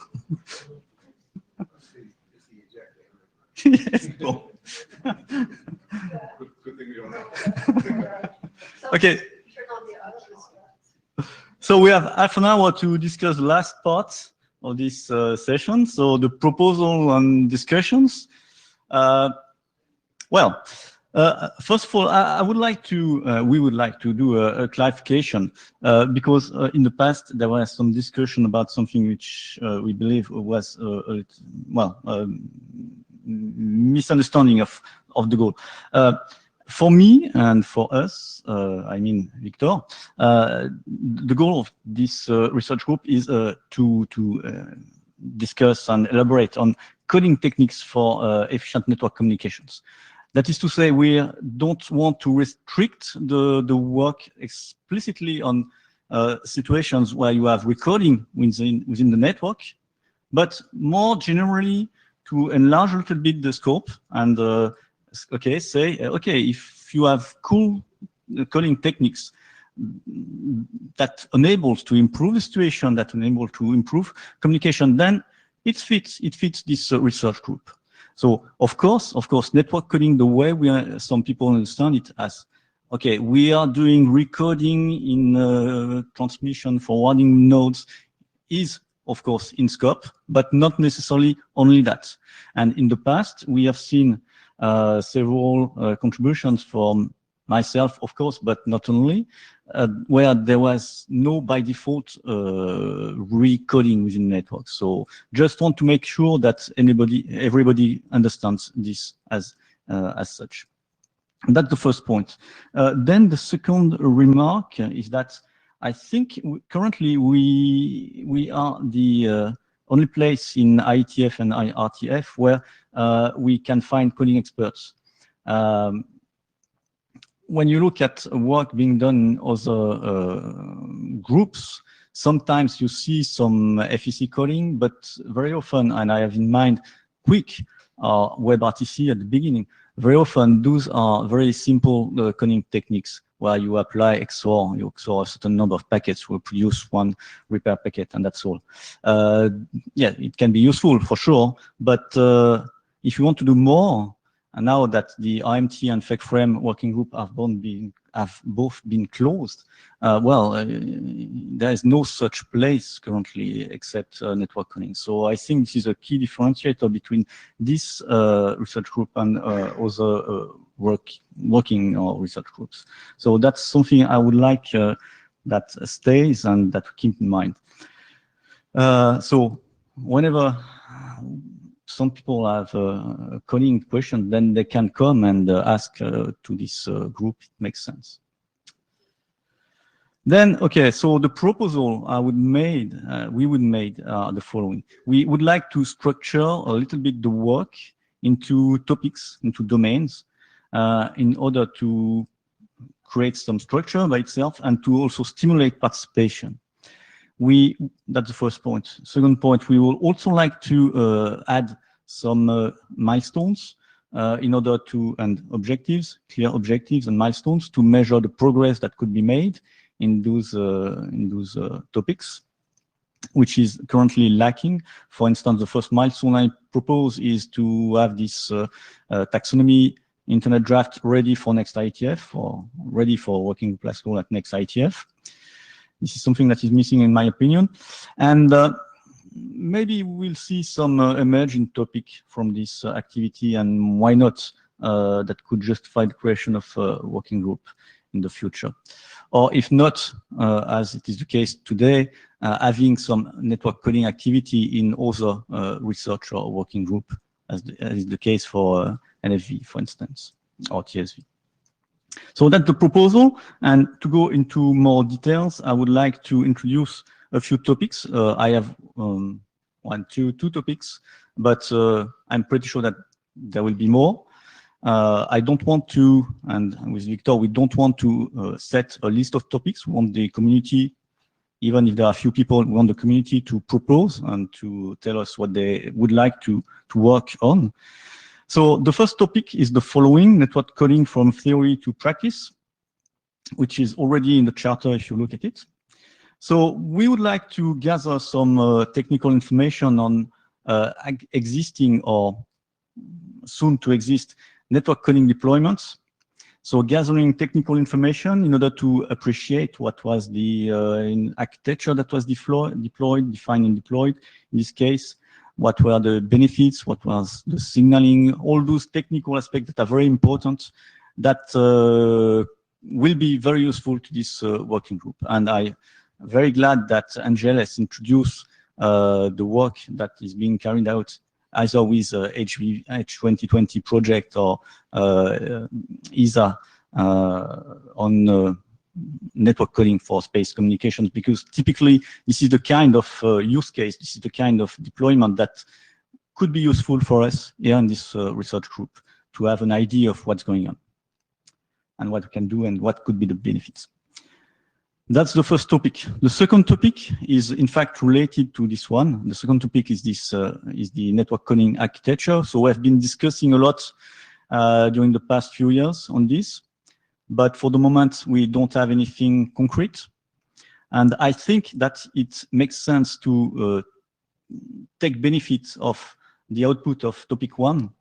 Yes, well. Good thing we don't have. Okay. So we have half an hour to discuss the last part of this session. So the proposal and discussions. Well, first of all, I would like to, we would like to do a clarification because in the past there was some discussion about something which we believe was, misunderstanding of the goal. For me and for us, I mean Victor, the goal of this research group is to discuss and elaborate on coding techniques for efficient network communications. That is to say, we don't want to restrict the work explicitly on situations where you have recording within the network, but more generally to enlarge a little bit the scope and say, if you have cool coding techniques that enables to improve the situation, that enable to improve communication, then it fits this research group. So of course, network coding, the way some people understand it as, okay, we are doing recoding in transmission forwarding nodes is of course in scope, but not necessarily only that. And in the past, we have seen several contributions from myself, of course, but not only, where there was no by default recoding within networks. So just want to make sure that everybody understands this as such. And that's the first point. Then the second remark is that I think currently we are the only place in IETF and IRTF where we can find coding experts. When you look at work being done in other groups, sometimes you see some FEC coding, but very often, and I have in mind Quick or WebRTC at the beginning, very often those are very simple coding techniques where you apply XOR, you XOR a certain number of packets will produce one repair packet, and that's all. Yeah, it can be useful for sure, but if you want to do more, and now that the IMT and FECFRAME working group have both been closed, there is no such place currently except network coding. So I think this is a key differentiator between this research group and other working research groups. So that's something I would like that stays and that we keep in mind. So whenever some people have a coding question, then they can come and ask to this group. It makes sense. Then, okay, so the proposal we would make the following. We would like to structure a little bit the work into topics, into domains, in order to create some structure by itself and to also stimulate participation. That's the first point. Second point, we will also like to add some milestones in order to, and objectives, clear objectives and milestones to measure the progress that could be made in those topics, which is currently lacking. For instance, the first milestone I propose is to have this taxonomy internet draft ready for next IETF, or ready for working class goal at next IETF. This is something that is missing in my opinion. And maybe we'll see some emerging topic from this activity, and why not, that could justify the creation of a working group in the future. Or if not, as it is the case today, having some network coding activity in other research or working group, as is the case for NFV, for instance, or TSV. So that's the proposal, and to go into more details, I would like to introduce a few topics. I have two topics, but I'm pretty sure that there will be more. I don't want to, and with Victor, we don't want to set a list of topics. We want the community, even if there are a few people, we want the community to propose and to tell us what they would like to work on. So the first topic is the following: network coding from theory to practice, which is already in the charter if you look at it. So we would like to gather some technical information on existing or soon to exist network coding deployments. So gathering technical information in order to appreciate what was the architecture that was defined and deployed. In this case, what were the benefits, what was the signaling, all those technical aspects that are very important, that will be very useful to this working group. And I'm very glad that Angel has introduced the work that is being carried out either with H2020 project or ESA on network coding for space communications, because typically this is the kind of use case, this is the kind of deployment that could be useful for us here in this research group to have an idea of what's going on and what we can do and what could be the benefits. That's the first topic. The second topic is in fact related to this one. The second topic is this is the network coding architecture. So we have been discussing a lot during the past few years on this, but for the moment we don't have anything concrete. And I think that it makes sense to take benefit of the output of topic one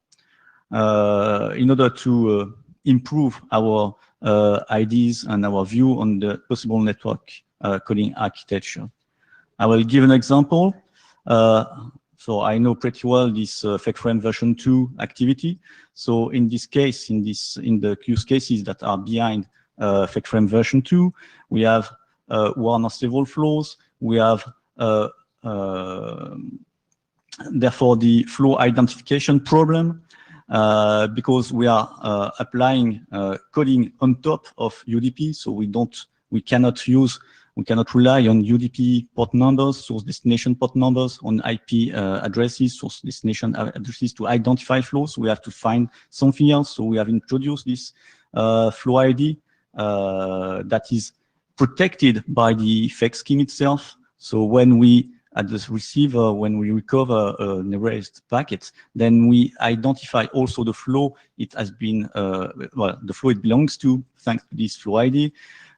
in order to improve our ideas and our view on the possible network coding architecture. I will give an example. So I know pretty well this FECFRAME version 2 activity. So in this case, in the use cases that are behind FECFRAME version 2, we have one or several flows. We have therefore the flow identification problem. Because we are applying coding on top of UDP, so we cannot rely on UDP port numbers, source destination port numbers, on IP addresses, source destination addresses to identify flows. So we have to find something else. So we have introduced this flow ID that is protected by the FEC scheme itself. So when we at the receiver when we recover an erased packet, then we identify also the flow it has been, well, the flow it belongs to, thanks to this flow ID.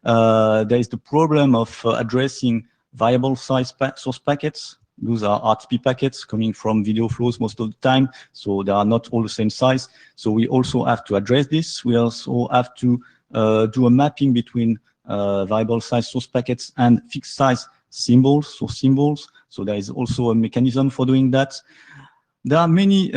There is the problem of addressing variable size source packets. Those are RTP packets coming from video flows most of the time, so they are not all the same size. So we also have to address this. We also have to do a mapping between variable size source packets and fixed size symbols, source symbols. So there is also a mechanism for doing that. There are many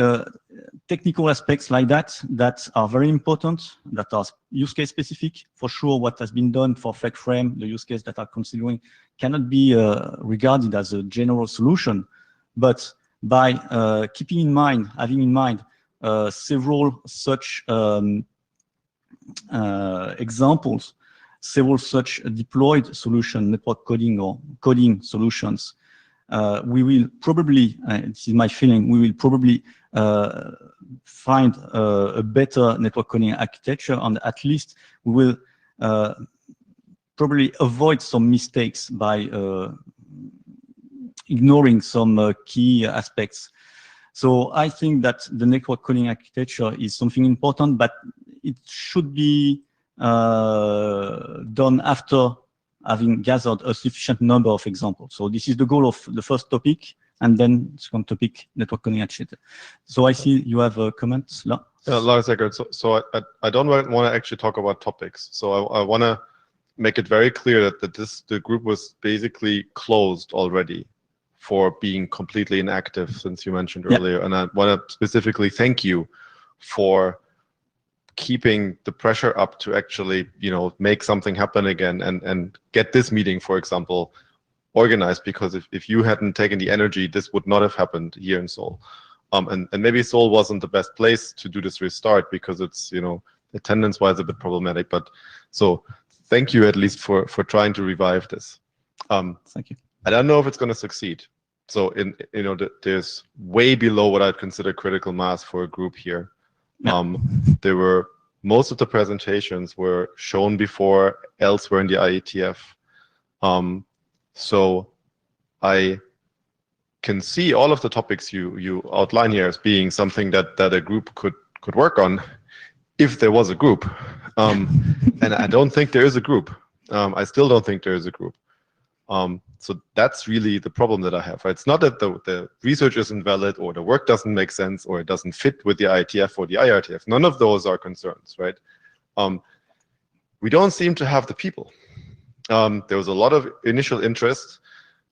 technical aspects like that that are very important, that are use case specific. For sure, what has been done for flex frame, the use case that are considering, cannot be regarded as a general solution. But by keeping in mind, having in mind several such examples, several such deployed solution, network coding or coding solutions, we will probably, this is my feeling, we will probably find a better network coding architecture, and at least we will probably avoid some mistakes by ignoring some key aspects. So I think that the network coding architecture is something important, but it should be done after having gathered a sufficient number of examples. So this is the goal of the first topic, and then second topic, network coding architecture. So I see you have a comment, La. Lars Eckert, so I don't want to actually talk about topics. So I want to make it very clear that the group was basically closed already for being completely inactive, since you mentioned earlier. And I want to specifically thank you for keeping the pressure up to actually, make something happen again and get this meeting, for example, organized, because if you hadn't taken the energy, this would not have happened here in Seoul. And maybe Seoul wasn't the best place to do this restart because it's, attendance-wise a bit problematic. But so thank you at least for trying to revive this. Thank you. I don't know if it's going to succeed. So there's way below what I'd consider critical mass for a group here. There were most of the presentations were shown before elsewhere in the IETF. So I can see all of the topics you outline here as being something that a group could work on if there was a group. And I don't think there is a group. I still don't think there is a group. So that's really the problem that I have. It's not that the research isn't valid or the work doesn't make sense or it doesn't fit with the IETF or the IRTF. None of those are concerns, right? We don't seem to have the people. There was a lot of initial interest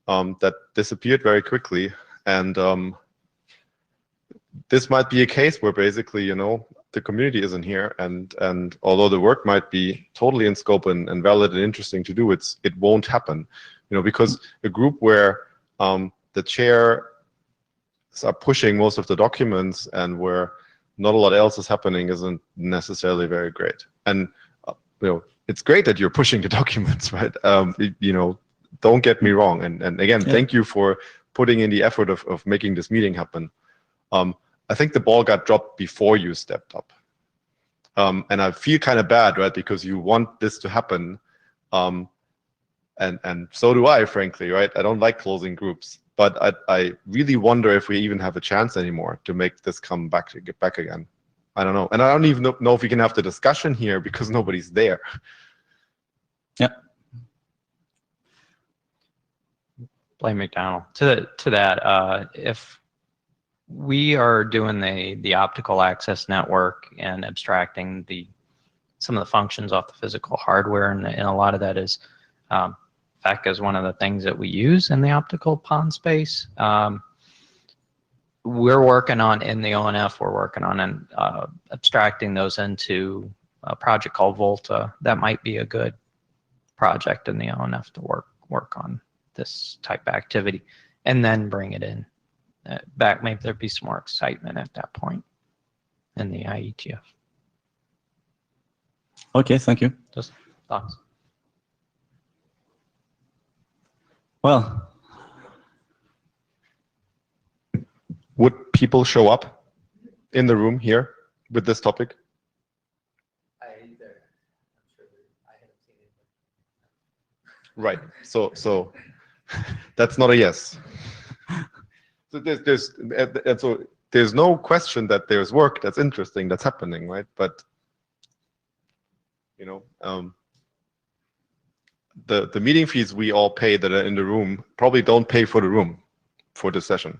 that disappeared very quickly. And this might be a case where basically, the community isn't here. And although the work might be totally in scope and valid and interesting to do, it won't happen. Because a group where the chairs are pushing most of the documents and where not a lot else is happening isn't necessarily very great. And it's great that you're pushing the documents, right? Don't get me wrong. And again, thank you for putting in the effort of making this meeting happen. I think the ball got dropped before you stepped up. And I feel kind of bad, right? Because you want this to happen. And so do I, frankly, right? I don't like closing groups, but I really wonder if we even have a chance anymore to make this come back, to get back again. I don't know. And I don't even know if we can have the discussion here because nobody's there. Yeah. Blame McDonald. To that, if we are doing the optical access network and abstracting some of the functions off the physical hardware, and a lot of that is FEC is one of the things that we use in the optical PON space. We're working on, in the ONF, we're working on abstracting those into a project called Volta. That might be a good project in the ONF to work on this type of activity, and then bring it in back. Maybe there'd be some more excitement at that point in the IETF. Okay, thank you. Just thoughts. Well, Would people show up in the room here with this topic? Right. So that's not a yes. So there's no question that there's work that's interesting that's happening, right? But you know, the meeting fees we all pay that are in the room probably don't pay for the room for the session.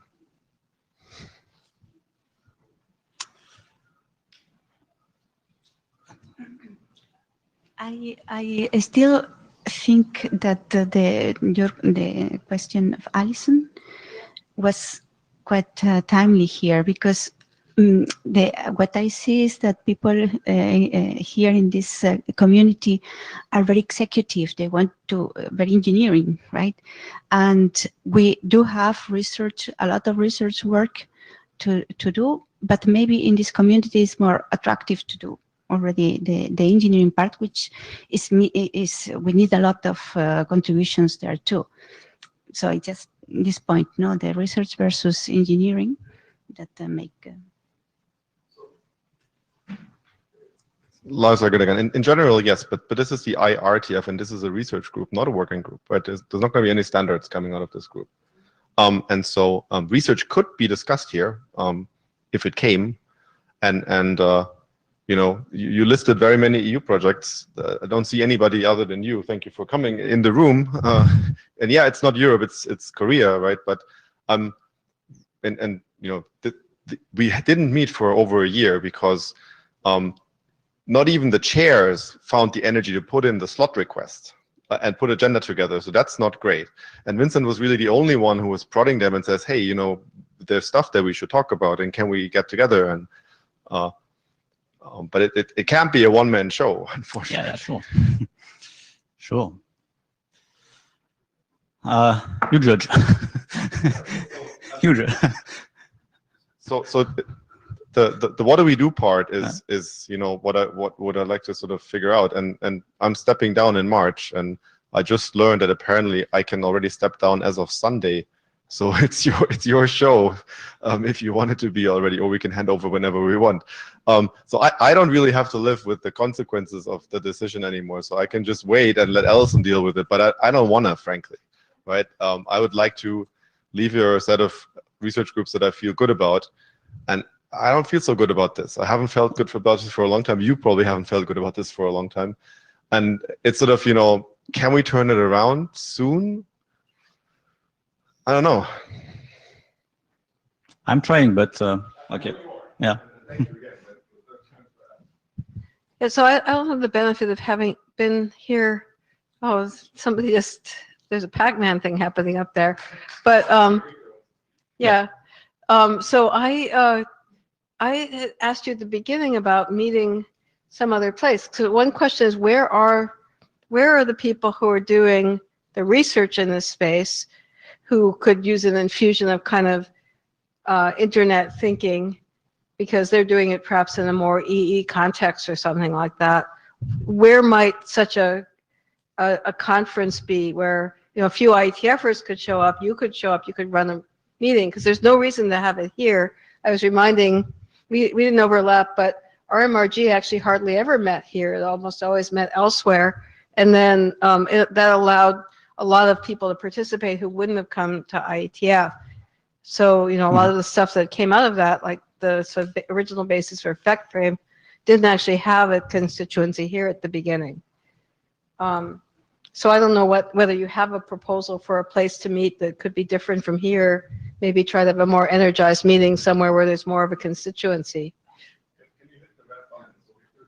I still think that the question of Alison was quite timely here, because what I see is that people here in this community are very executive. They want to very engineering, right? And we do have research, a lot of research work to do, but maybe in this community it's more attractive to do already the engineering part, which is we need a lot of contributions there too. So I just this point, no, the research versus engineering that make. Lars are good again. In general, yes, but this is the IETF, and this is a research group, not a working group, right? There's not going to be any standards coming out of this group, and so research could be discussed here if it came, and you know, you listed very many EU projects. I don't see anybody other than you. Thank you for coming in the room. And yeah, it's not Europe, it's Korea, right? But and you know, we didn't meet for over a year because not even the chairs found the energy to put in the slot request and put agenda together. So that's not great. And Vincent was really the only one who was prodding them and says, hey, you know, there's stuff that we should talk about, and can we get together? And but it can't be a one-man show, unfortunately. Yeah, sure. Sure. You judge. You judge. So the what do we do part is you know what I like to sort of figure out, and I'm stepping down in March, and I just learned that apparently I can already step down as of Sunday. So it's your show if you want it to be already, or we can hand over whenever we want. So I don't really have to live with the consequences of the decision anymore. So I can just wait and let Alison deal with it. But I don't want to, frankly, right? I would like to leave here a set of research groups that I feel good about, and I don't feel so good about this. I haven't felt good about this for a long time. You probably haven't felt good about this for a long time. And it's sort of, you know, can we turn it around soon? I don't know. I'm trying, but okay. Yeah. Yeah, so I don't have the benefit of having been here. Oh, somebody just, there's a Pac-Man thing happening up there. But yeah. So I had asked you at the beginning about meeting some other place. So one question is, where are the people who are doing the research in this space who could use an infusion of kind of internet thinking, because they're doing it perhaps in a more EE context or something like that? Where might such a conference be where, you know, a few IETFers could show up, you could show up, you could run a meeting? Because there's no reason to have it here. I was reminding, we didn't overlap, but RMRG actually hardly ever met here. It almost always met elsewhere. And then that allowed a lot of people to participate who wouldn't have come to IETF. So, you know, a lot of the stuff that came out of that, like the sort of original basis for effect frame, didn't actually have a constituency here at the beginning. So I don't know whether you have a proposal for a place to meet that could be different from here. Maybe try to have a more energized meeting somewhere where there's more of a constituency.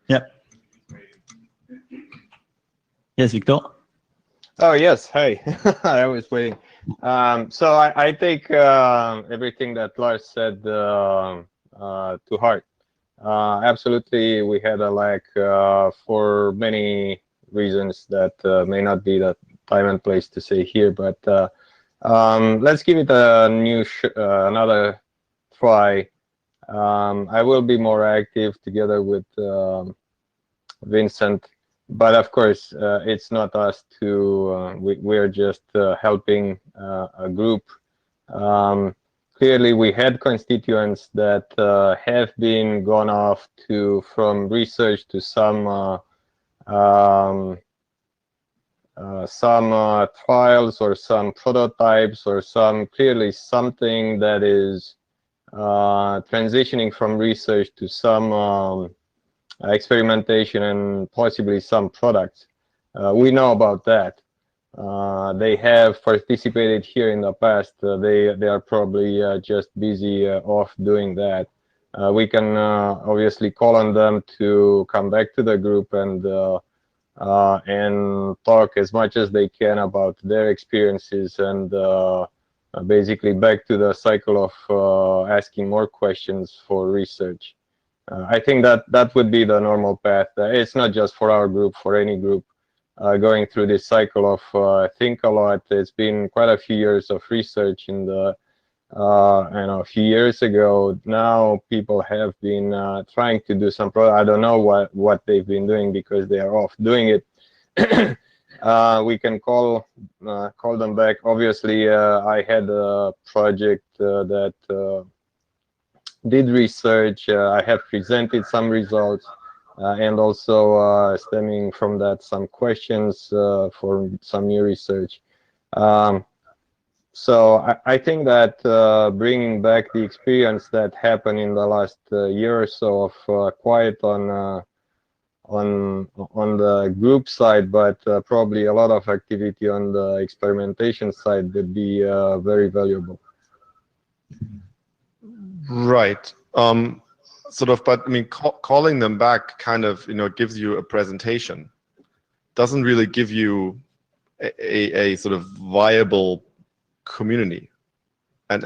Yeah. Yes, Victor. Oh yes, hey, I was waiting. So I take everything that Lars said to heart. Absolutely, we had a lack for many reasons that may not be the time and place to say here, but let's give it a new another try. I will be more active together with Vincent. But of course, it's not us to, we're just helping a group. Clearly, we had constituents that have been gone off from research to some some trials or some prototypes or clearly something that is transitioning from research to some experimentation and possibly some products. We know about that. They have participated here in the past. They are probably just busy off doing that. We can obviously call on them to come back to the group and talk as much as they can about their experiences and basically back to the cycle of asking more questions for research. I think that would be the normal path. It's not just for our group, for any group going through this cycle of think a lot. It's been quite a few years of research in the a few years ago. Now people have been trying to do some I don't know what they've been doing because they are off doing it. We can call them back. Obviously, I had a project that did research. I have presented some results, and also stemming from that some questions for some new research. So I think that bringing back the experience that happened in the last year or so of quiet on the group side, but probably a lot of activity on the experimentation side would be very valuable. Right. Sort of, but I mean, calling them back kind of, gives you a presentation. Doesn't really give you a sort of viable community. And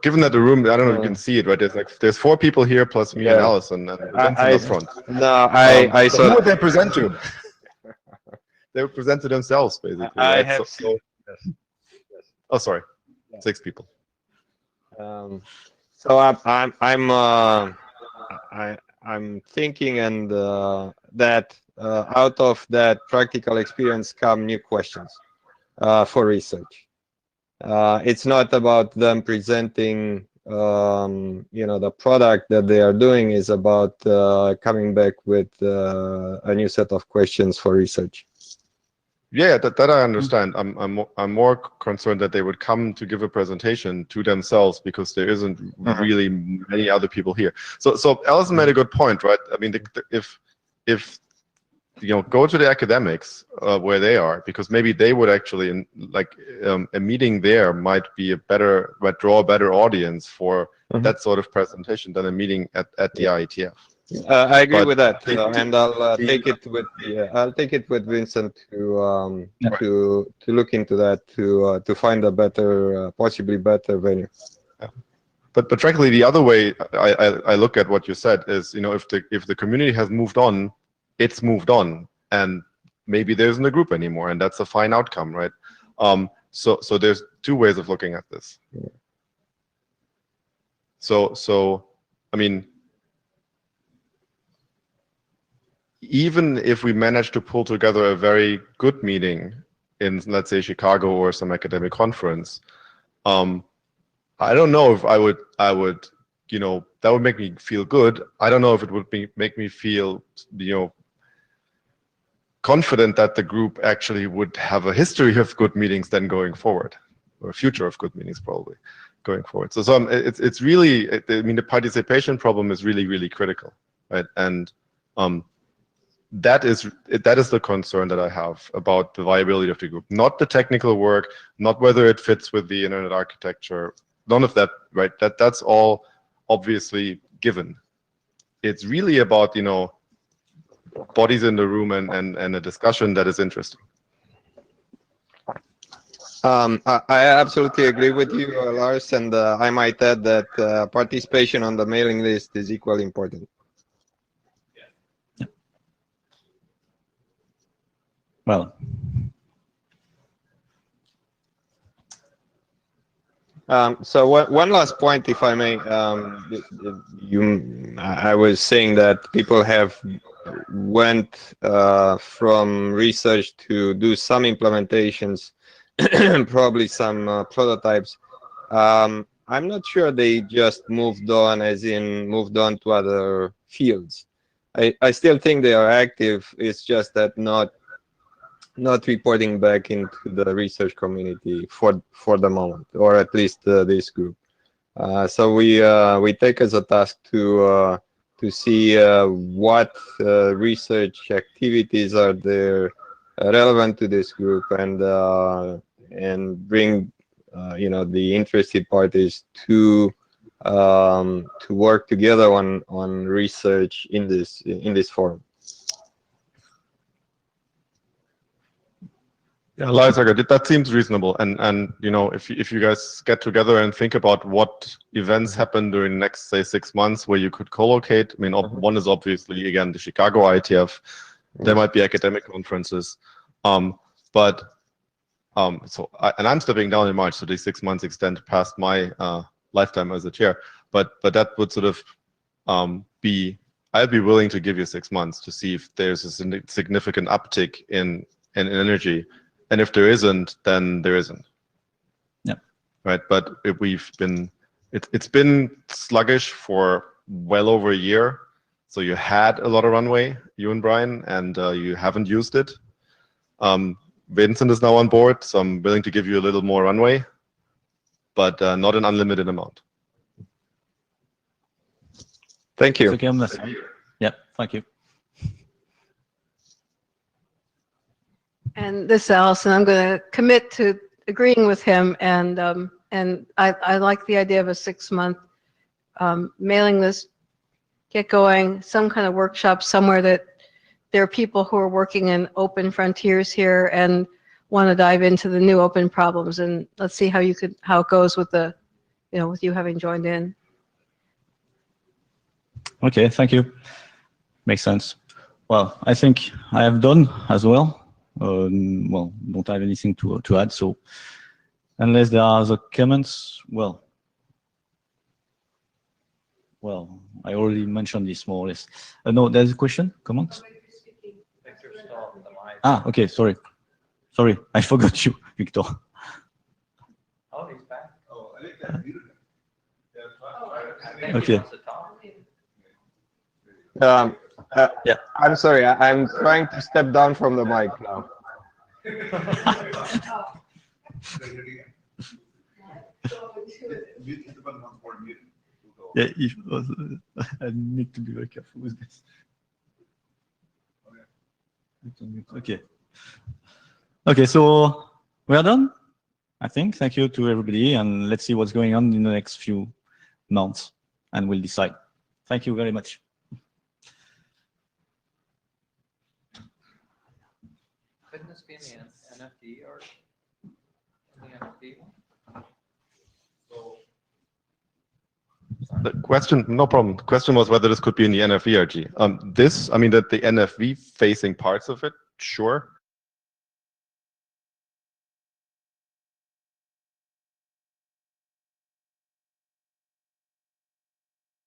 given that the room, I don't know if you can see it, right? There's 4 people here plus me and Allison, and up front. No, I saw. Who would they present to? They would present to themselves, basically. I right? have seen. Yes. Oh, sorry, 6 people. So I'm thinking and that out of that practical experience come new questions for research. It's not about them presenting the product that they are doing. Is about coming back with a new set of questions for research. Yeah, that I understand. I'm more concerned that they would come to give a presentation to themselves because there isn't really many other people here. So Alison made a good point, right? I mean, if go to the academics where they are, because maybe they would actually a meeting there might draw a better audience for that sort of presentation than a meeting at the IETF. I agree with that, and I'll take it with Vincent to look into that to find a better, possibly better venue. Yeah. But frankly, the other way I look at what you said is, if the community has moved on, it's moved on, and maybe there isn't a group anymore, and that's a fine outcome, right? So there's 2 ways of looking at this. Yeah. So I mean, even if we manage to pull together a very good meeting in, let's say, Chicago or some academic conference, I don't know if I would, that would make me feel good. I don't know if it would make me feel, confident that the group actually would have a history of good meetings then going forward, or a future of good meetings probably going forward. So it's really, I mean, the participation problem is really, really critical, right? And that is the concern that I have about the viability of the group, not the technical work, not whether it fits with the internet architecture, none of that, right? That's all obviously given. It's really about, bodies in the room and a discussion that is interesting. I absolutely agree with you, Lars, and I might add that participation on the mailing list is equally important. Well, so one last point, if I may. I was saying that people have went from research to do some implementations, probably some prototypes. I'm not sure they just moved on, as in moved on to other fields. I still think they are active. It's just that not not reporting back into the research community for the moment, or at least this group. So we take as a task to see what research activities are there relevant to this group, and bring the interested parties to work together on research in this forum. Yeah, Lysager, that seems reasonable. And if you guys get together and think about what events happen during the next, say, 6 months where you could co-locate. I mean, one is obviously, again, the Chicago IETF. There might be academic conferences. And I'm stepping down in March, so these 6 months extend past my lifetime as a chair. But that would sort of I'd be willing to give you 6 months to see if there's a significant uptick in energy. And if there isn't, then there isn't. Yeah. Right. But it's been sluggish for well over a year. So you had a lot of runway, you and Brian, and you haven't used it. Vincent is now on board, so I'm willing to give you a little more runway, but not an unlimited amount. Thank you. It's okay on the side. Yeah, thank you. And this is Allison. I'm going to commit to agreeing with him, and I like the idea of a 6-month mailing list, get going, some kind of workshop somewhere that there are people who are working in open frontiers here and want to dive into the new open problems, and let's see how it goes with with you having joined in. Okay, thank you. Makes sense. Well, I think I have done as well. Well, don't have anything to add. So, unless there are other comments, well, I already mentioned this more or less. No, there's a question, comment? Okay, sorry, I forgot you, Victor. Oh, he's back. Oh, I think that's muted. Okay. Yeah, I'm sorry. I'm trying to step down from the mic now. Yeah, I need to be very careful with this. Okay, so we are done, I think. Thank you to everybody, and let's see what's going on in the next few months, and we'll decide. Thank you very much. Couldn't this be in the NFD or in the NFD one? The question, no problem. The question was whether this could be in the NFV RG. I mean, that the NFV facing parts of it, sure.